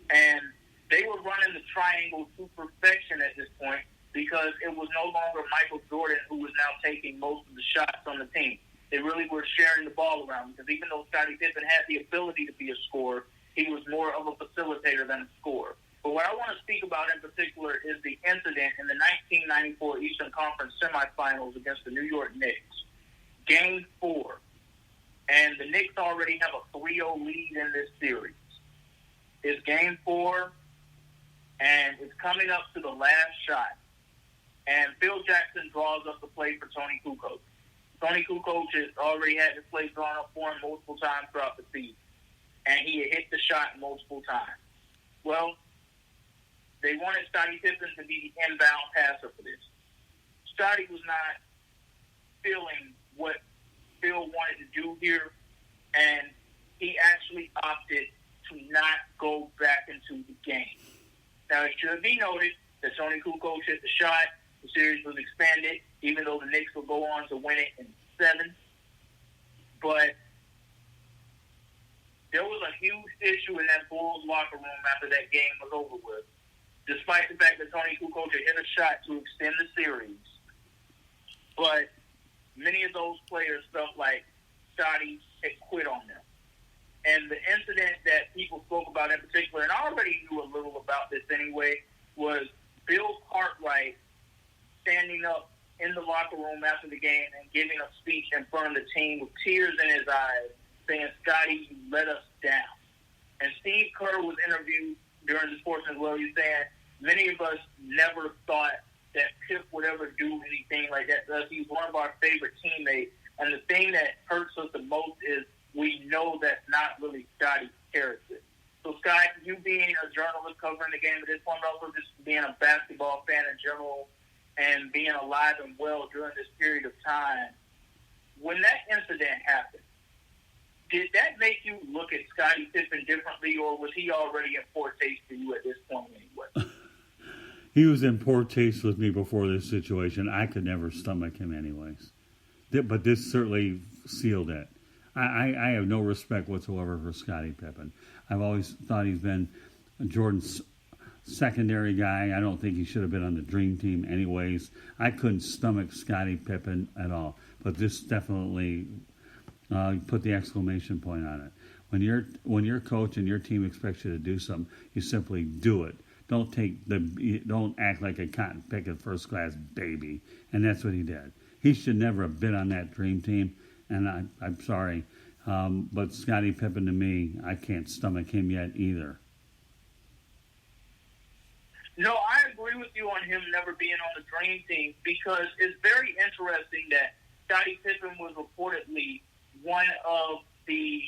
and they were running the triangle to perfection at this point, because it was no longer Michael Jordan who was now taking most of the shots on the team. They really were sharing the ball around, because even though Scottie Pippen had the ability to be a scorer, he was more of a facilitator than a scorer. But what I want to speak about in particular is the incident in the 1994 Eastern Conference semifinals against the New York Knicks. Game 4. And the Knicks already have a 3-0 lead in this series. It's Game 4, and it's coming up to the last shot. And Phil Jackson draws up the play for Tony Kukoc. Tony Kukoc has already had this play drawn up for him multiple times throughout the season. And he had hit the shot multiple times. Well, they wanted Scottie Pippen to be the inbound passer for this. Scottie was not feeling what Phil wanted to do here, and he actually opted to not go back into the game. Now, it should be noted that Tony Kukoc hit the shot. The series was expanded, even though the Knicks will go on to win it in 7. But there was a huge issue in that Bulls locker room after that game was over with, despite the fact that Tony Kukoc had hit a shot to extend the series. But many of those players felt like Scottie had quit on them. And the incident that people spoke about in particular, and I already knew a little about this anyway, was Bill Cartwright standing up in the locker room after the game and giving a speech in front of the team with tears in his eyes, saying, "Scottie, you let us down." And Steve Kerr was interviewed during this portion as well. He's saying, many of us never thought that Pip would ever do anything like that to us. He's one of our favorite teammates. And the thing that hurts us the most is we know that's not really Scottie's character. So, Scott, you being a journalist covering the game at this point, but also just being a basketball fan in general and being alive and well during this period of time, when that incident happened, did that make you look at Scottie Pippen differently, or was he already in poor taste for you at this point anyway? He was in poor taste with me before this situation. I could never stomach him anyways. But this certainly sealed it. I have no respect whatsoever for Scottie Pippen. I've always thought he's been Jordan's secondary guy. I don't think he should have been on the Dream Team anyways. I couldn't stomach Scottie Pippen at all. But this definitely put the exclamation point on it. When your coach and your team expects you to do something, you simply do it. Don't act like a cotton picking first class baby. And that's what he did. He should never have been on that Dream Team. And I'm sorry, but Scottie Pippen to me, I can't stomach him yet either. No, I agree with you on him never being on the Dream Team because it's very interesting that Scottie Pippen was reportedly one of the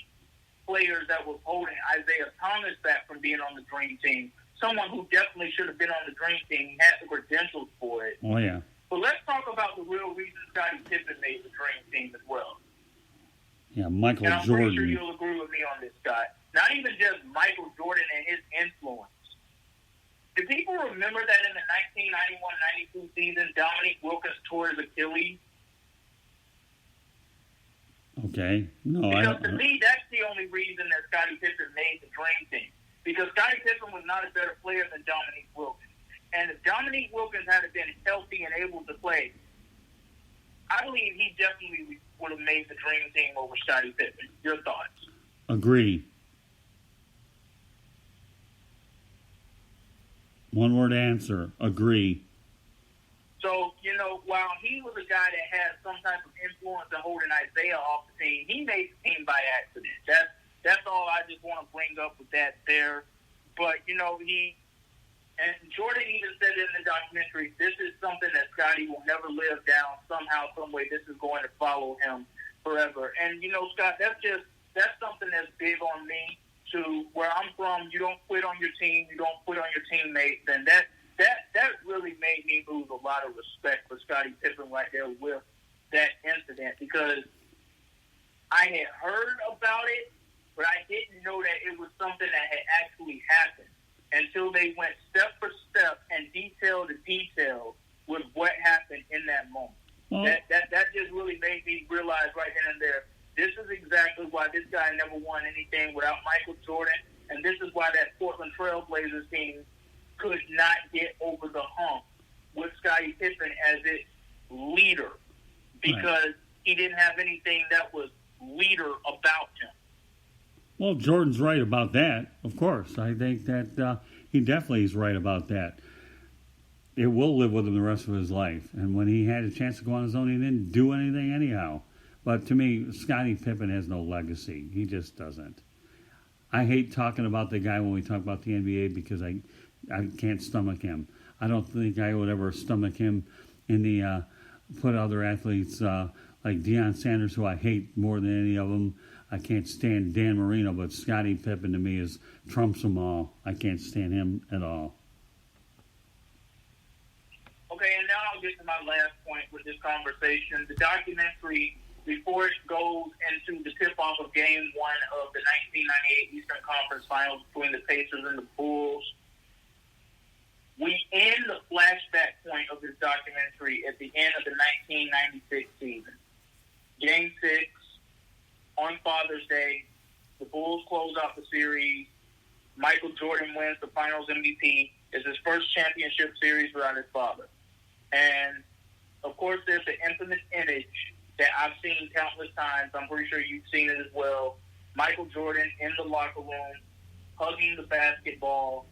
players that was holding Isaiah Thomas back from being on the Dream Team. Someone who definitely should have been on the Dream Team, had the credentials for it. Oh, yeah. But let's talk about the real reason Scottie Pippen made the Dream Team as well. Yeah, Michael and I'm Jordan. pretty sure you'll agree with me on this, Scott. Not even just Michael Jordan and his influence. Do people remember that in the 1991-92 season, Dominique Wilkins tore his Achilles? Okay. No, because to me, that's the only reason that Scottie Pippen made the Dream Team. Because Scottie Pippen was not a better player than Dominique Wilkins. And if Dominique Wilkins had been healthy and able to play, I believe he definitely would have made the Dream Team over Scottie Pippen. Your thoughts? Agree. One word answer. Agree. So, while he was a guy that had some type of influence in holding Isaiah off the team, he made the team by accident. That's all I just want to bring up with that there. But, and Jordan even said in the documentary, this is something that Scottie will never live down. Somehow, some way, this is going to follow him forever. And, Scott, that's something that's big on me. To where I'm from, you don't quit on your team, you don't quit on your teammates, and that really made me lose a lot of respect for Scottie Pippen right there with that incident because I had heard about it, but I didn't know that it was something that had actually happened until they went step for step and detail to detail with what happened in that moment. Well, that just really made me realize right then and there, this is exactly why this guy never won anything without Michael Jordan, and this is why that Portland Trail Blazers team could not get over the hump with Scottie Pippen as its leader because he didn't have anything that was leader about him. Well, Jordan's right about that, of course. I think that he definitely is right about that. It will live with him the rest of his life, and when he had a chance to go on his own, he didn't do anything anyhow. But to me, Scottie Pippen has no legacy. He just doesn't. I hate talking about the guy when we talk about the NBA because I can't stomach him. I don't think I would ever stomach him in the put other athletes like Deion Sanders, who I hate more than any of them. I can't stand Dan Marino, but Scottie Pippen to me trumps them all. I can't stand him at all. Okay, and now I'll get to my last point with this conversation. The documentary, before it goes into the tip-off of Game 1 of the 1998 Eastern Conference Finals between the Pacers and the Bulls, we end the flashback point of this documentary at the end of the 1996 season. Game 6, on Father's Day, the Bulls close out the series. Michael Jordan wins the Finals MVP. It's his first championship series without his father. And, of course, there's the infamous image that I've seen countless times. I'm pretty sure you've seen it as well. Michael Jordan in the locker room, hugging the basketball,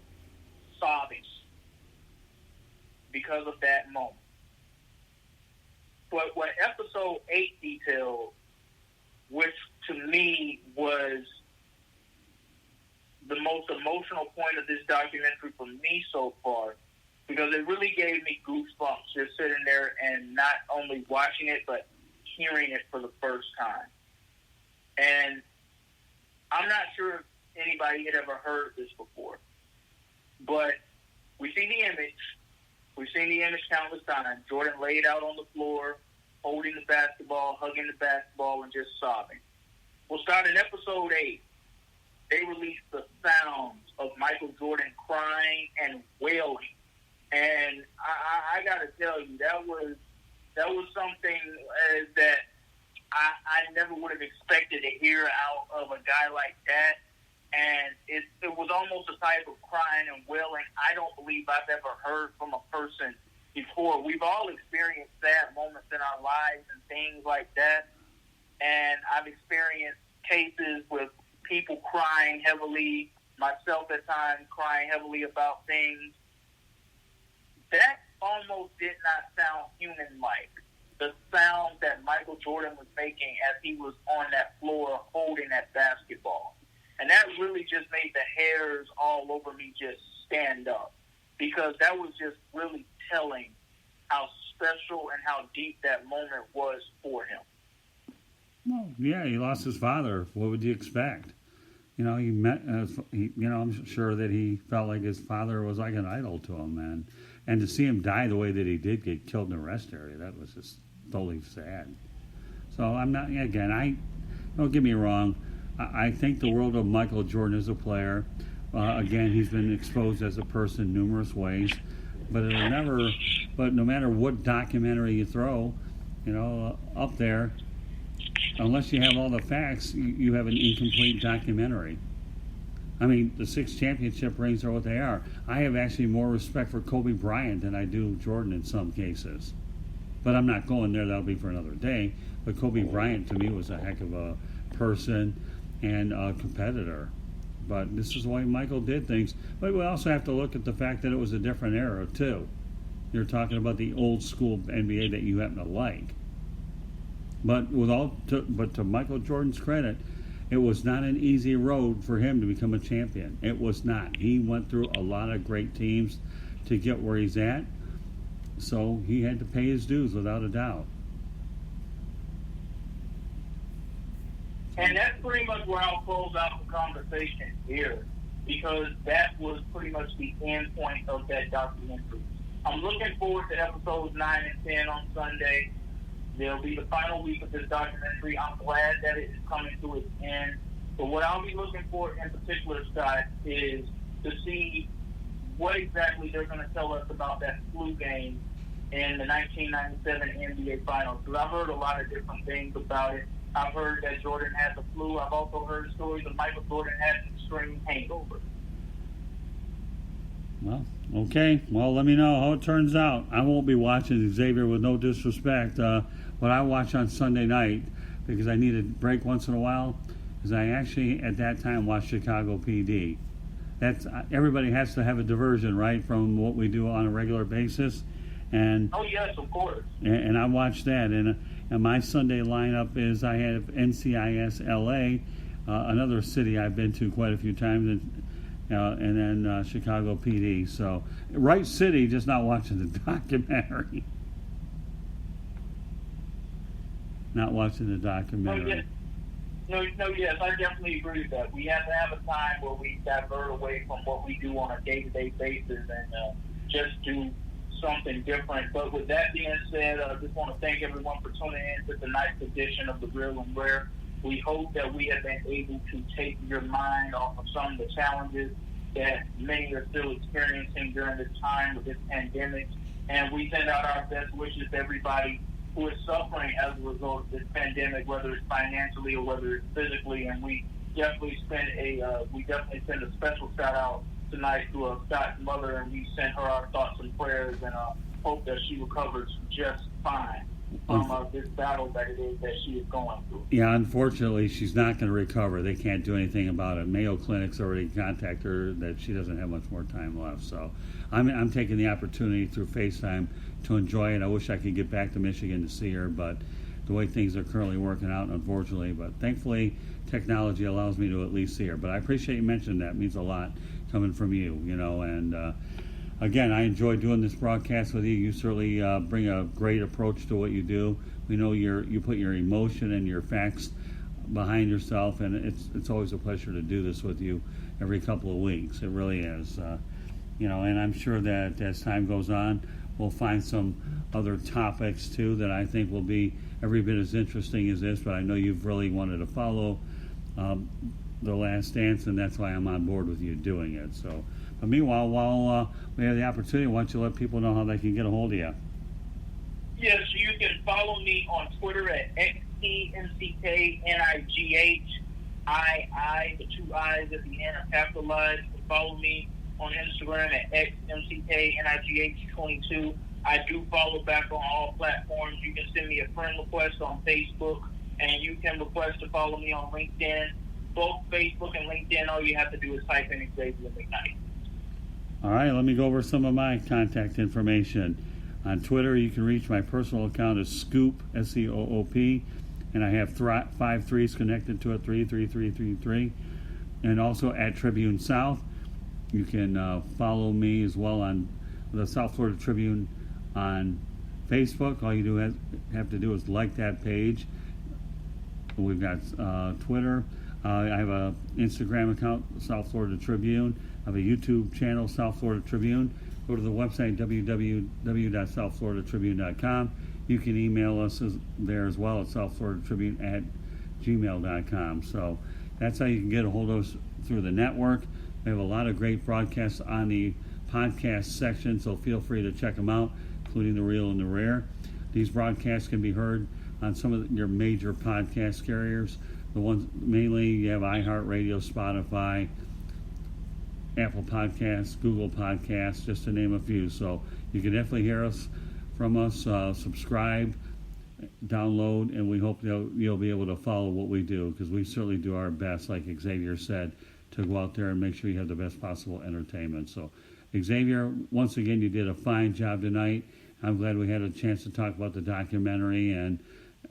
sobbing because of that moment. But what episode 8 detailed, which to me was the most emotional point of this documentary for me so far, because it really gave me goosebumps just sitting there and not only watching it, but hearing it for the first time. And I'm not sure if anybody had ever heard this before, but we see the image. We've seen the image countless times. Jordan laid out on the floor, holding the basketball, hugging the basketball, and just sobbing. Well, starting episode 8, they released the sounds of Michael Jordan crying and wailing And I got to tell you, that was something that I never would have expected to hear out of a guy like that. And it was almost a type of crying and wailing I don't believe I've ever heard from a person before. We've all experienced sad moments in our lives and things like that. And I've experienced cases with people crying heavily, myself at times crying heavily about things. That almost did not sound human-like. The sound that Michael Jordan was making as he was on that floor holding that basketball. And that really just made the hairs all over me just stand up, because that was just really telling how special and how deep that moment was for him. Well, yeah, he lost his father. What would you expect? You know, I'm sure that he felt like his father was like an idol to him, and to see him die the way that he did, get killed in the rest area, that was just totally sad. So I'm not, again, don't get me wrong, I think the world of Michael Jordan as a player. Again, he's been exposed as a person numerous ways, but no matter what documentary you throw, up there, unless you have all the facts, you have an incomplete documentary. I mean, the 6 championship rings are what they are. I have actually more respect for Kobe Bryant than I do Jordan in some cases. But I'm not going there. That'll be for another day. But Kobe Bryant, to me, was a heck of a person and a competitor. But this is the way Michael did things. But we also have to look at the fact that it was a different era, too. You're talking about the old school NBA that you happen to like. But to Michael Jordan's credit, it was not an easy road for him to become a champion. It was not. He went through a lot of great teams to get where he's at. So he had to pay his dues without a doubt. And that's pretty much where I'll close out the conversation here, because that was pretty much the end point of that documentary. I'm looking forward to episodes 9 and 10 on Sunday. They'll be the final week of this documentary. I'm glad that it is coming to its end. But what I'll be looking for in particular, Scott, is to see what exactly they're going to tell us about that flu game in the 1997 NBA Finals. Because I've heard a lot of different things about it. I've heard that Jordan had the flu. I've also heard stories of Michael Jordan had an extreme hangover. Well, okay. Well, let me know how it turns out. I won't be watching Xavier, with no disrespect. What I watch on Sunday night, because I need a break once in a while, is I actually, at that time, watched Chicago PD. That's everybody has to have a diversion, right, from what we do on a regular basis. And oh, yes, of course. And I watched that. And my Sunday lineup is I have NCIS LA, another city I've been to quite a few times, and then Chicago PD. So, right city, just not watching the documentary. Not watching the documentary. Yes, I definitely agree with that. We have to have a time where we divert away from what we do on a day-to-day basis and just do something different. But with that being said, I just want to thank everyone for tuning in to tonight's edition of The Real and Rare. We hope that we have been able to take your mind off of some of the challenges that many are still experiencing during this time of this pandemic. And we send out our best wishes to everybody who is suffering as a result of this pandemic, whether it's financially or whether it's physically. And we definitely send a special shout out tonight to Scott's mother, and we send her our thoughts and prayers, and hope that she recovers just fine from this battle that it is that she is going through. Yeah, unfortunately, she's not going to recover. They can't do anything about it. Mayo Clinic's already contacted her that she doesn't have much more time left. So I'm taking the opportunity through FaceTime to enjoy it. I wish I could get back to Michigan to see her, but the way things are currently working out, unfortunately. But thankfully, technology allows me to at least see her. But I appreciate you mentioning that. It means a lot coming from you, and again, I enjoy doing this broadcast with you. You certainly bring a great approach to what you do. We know you put your emotion and your facts behind yourself, and it's always a pleasure to do this with you every couple of weeks. It really is. And I'm sure that as time goes on, we'll find some other topics too that I think will be every bit as interesting as this. But I know you've really wanted to follow The Last Dance, and that's why I'm on board with you doing it. So, But meanwhile, while we have the opportunity, why don't you let people know how they can get a hold of you? Yes, you can follow me on Twitter at XTMCKNIGHII. The two I's at the end are capitalized. You can follow me on Instagram at XMCKNIGH22. I do follow back on all platforms. You can send me a friend request on Facebook, and you can request to follow me on LinkedIn. Both Facebook and LinkedIn, all you have to do is type in Xavier McKnight. All right, let me go over some of my contact information. On Twitter, you can reach my personal account as Scoop, SCOOP, and I have 5 threes connected to it, 33333. And also at Tribune South. You can follow me as well on the South Florida Tribune on Facebook. All you have to do is like that page. We've got Twitter. I have an Instagram account, South Florida Tribune. I have a YouTube channel, South Florida Tribune. Go to the website, www.southfloridatribune.com. You can email us there as well at southfloridatribune@gmail.com. So that's how you can get a hold of us through the network. We have a lot of great broadcasts on the podcast section, so feel free to check them out, including the Real and the Rare. These broadcasts can be heard on some of your major podcast carriers. The ones mainly you have iHeartRadio, Spotify, Apple Podcasts, Google Podcasts, just to name a few. So you can definitely hear us from us. Subscribe, download, and we hope you'll be able to follow what we do, because we certainly do our best, like Xavier said, to go out there and make sure you have the best possible entertainment. So, Xavier, once again, you did a fine job tonight. I'm glad we had a chance to talk about the documentary. And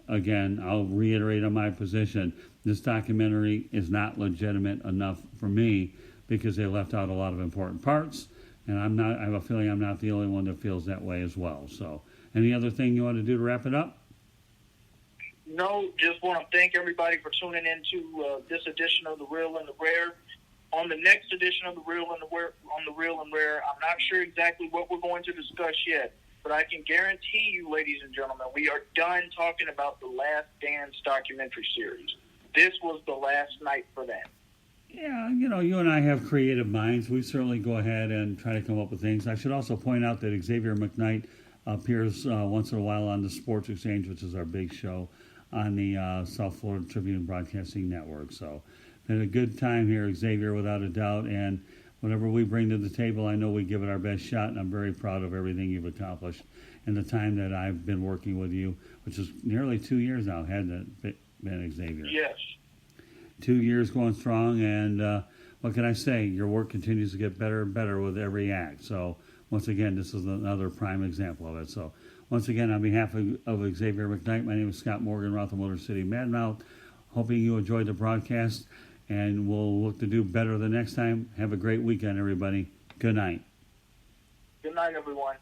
again, I'll reiterate on my position. This documentary is not legitimate enough for me, because they left out a lot of important parts. And I have a feeling I'm not the only one that feels that way as well. So, any other thing you want to do to wrap it up? No, just want to thank everybody for tuning in to this edition of The Real and the Rare. On the next edition of The Real and the Rare, I'm not sure exactly what we're going to discuss yet, but I can guarantee you, ladies and gentlemen, we are done talking about the Last Dance documentary series. This was the last night for that. Yeah, you and I have creative minds. We certainly go ahead and try to come up with things. I should also point out that Xavier McKnight appears once in a while on the Sports Exchange, which is our big show on the South Florida Tribune Broadcasting Network. So, been a good time here, Xavier, without a doubt. And whatever we bring to the table, I know we give it our best shot, and I'm very proud of everything you've accomplished in the time that I've been working with you, which is nearly 2 years now, hasn't it been, Xavier? Yes. 2 years going strong, and what can I say? Your work continues to get better and better with every act. So, once again, this is another prime example of it. So, once again, on behalf of Xavier McKnight, my name is Scott Morgan, Rothel Motor City Madmouth. Hoping you enjoyed the broadcast, and we'll look to do better the next time. Have a great weekend, everybody. Good night. Good night, everyone.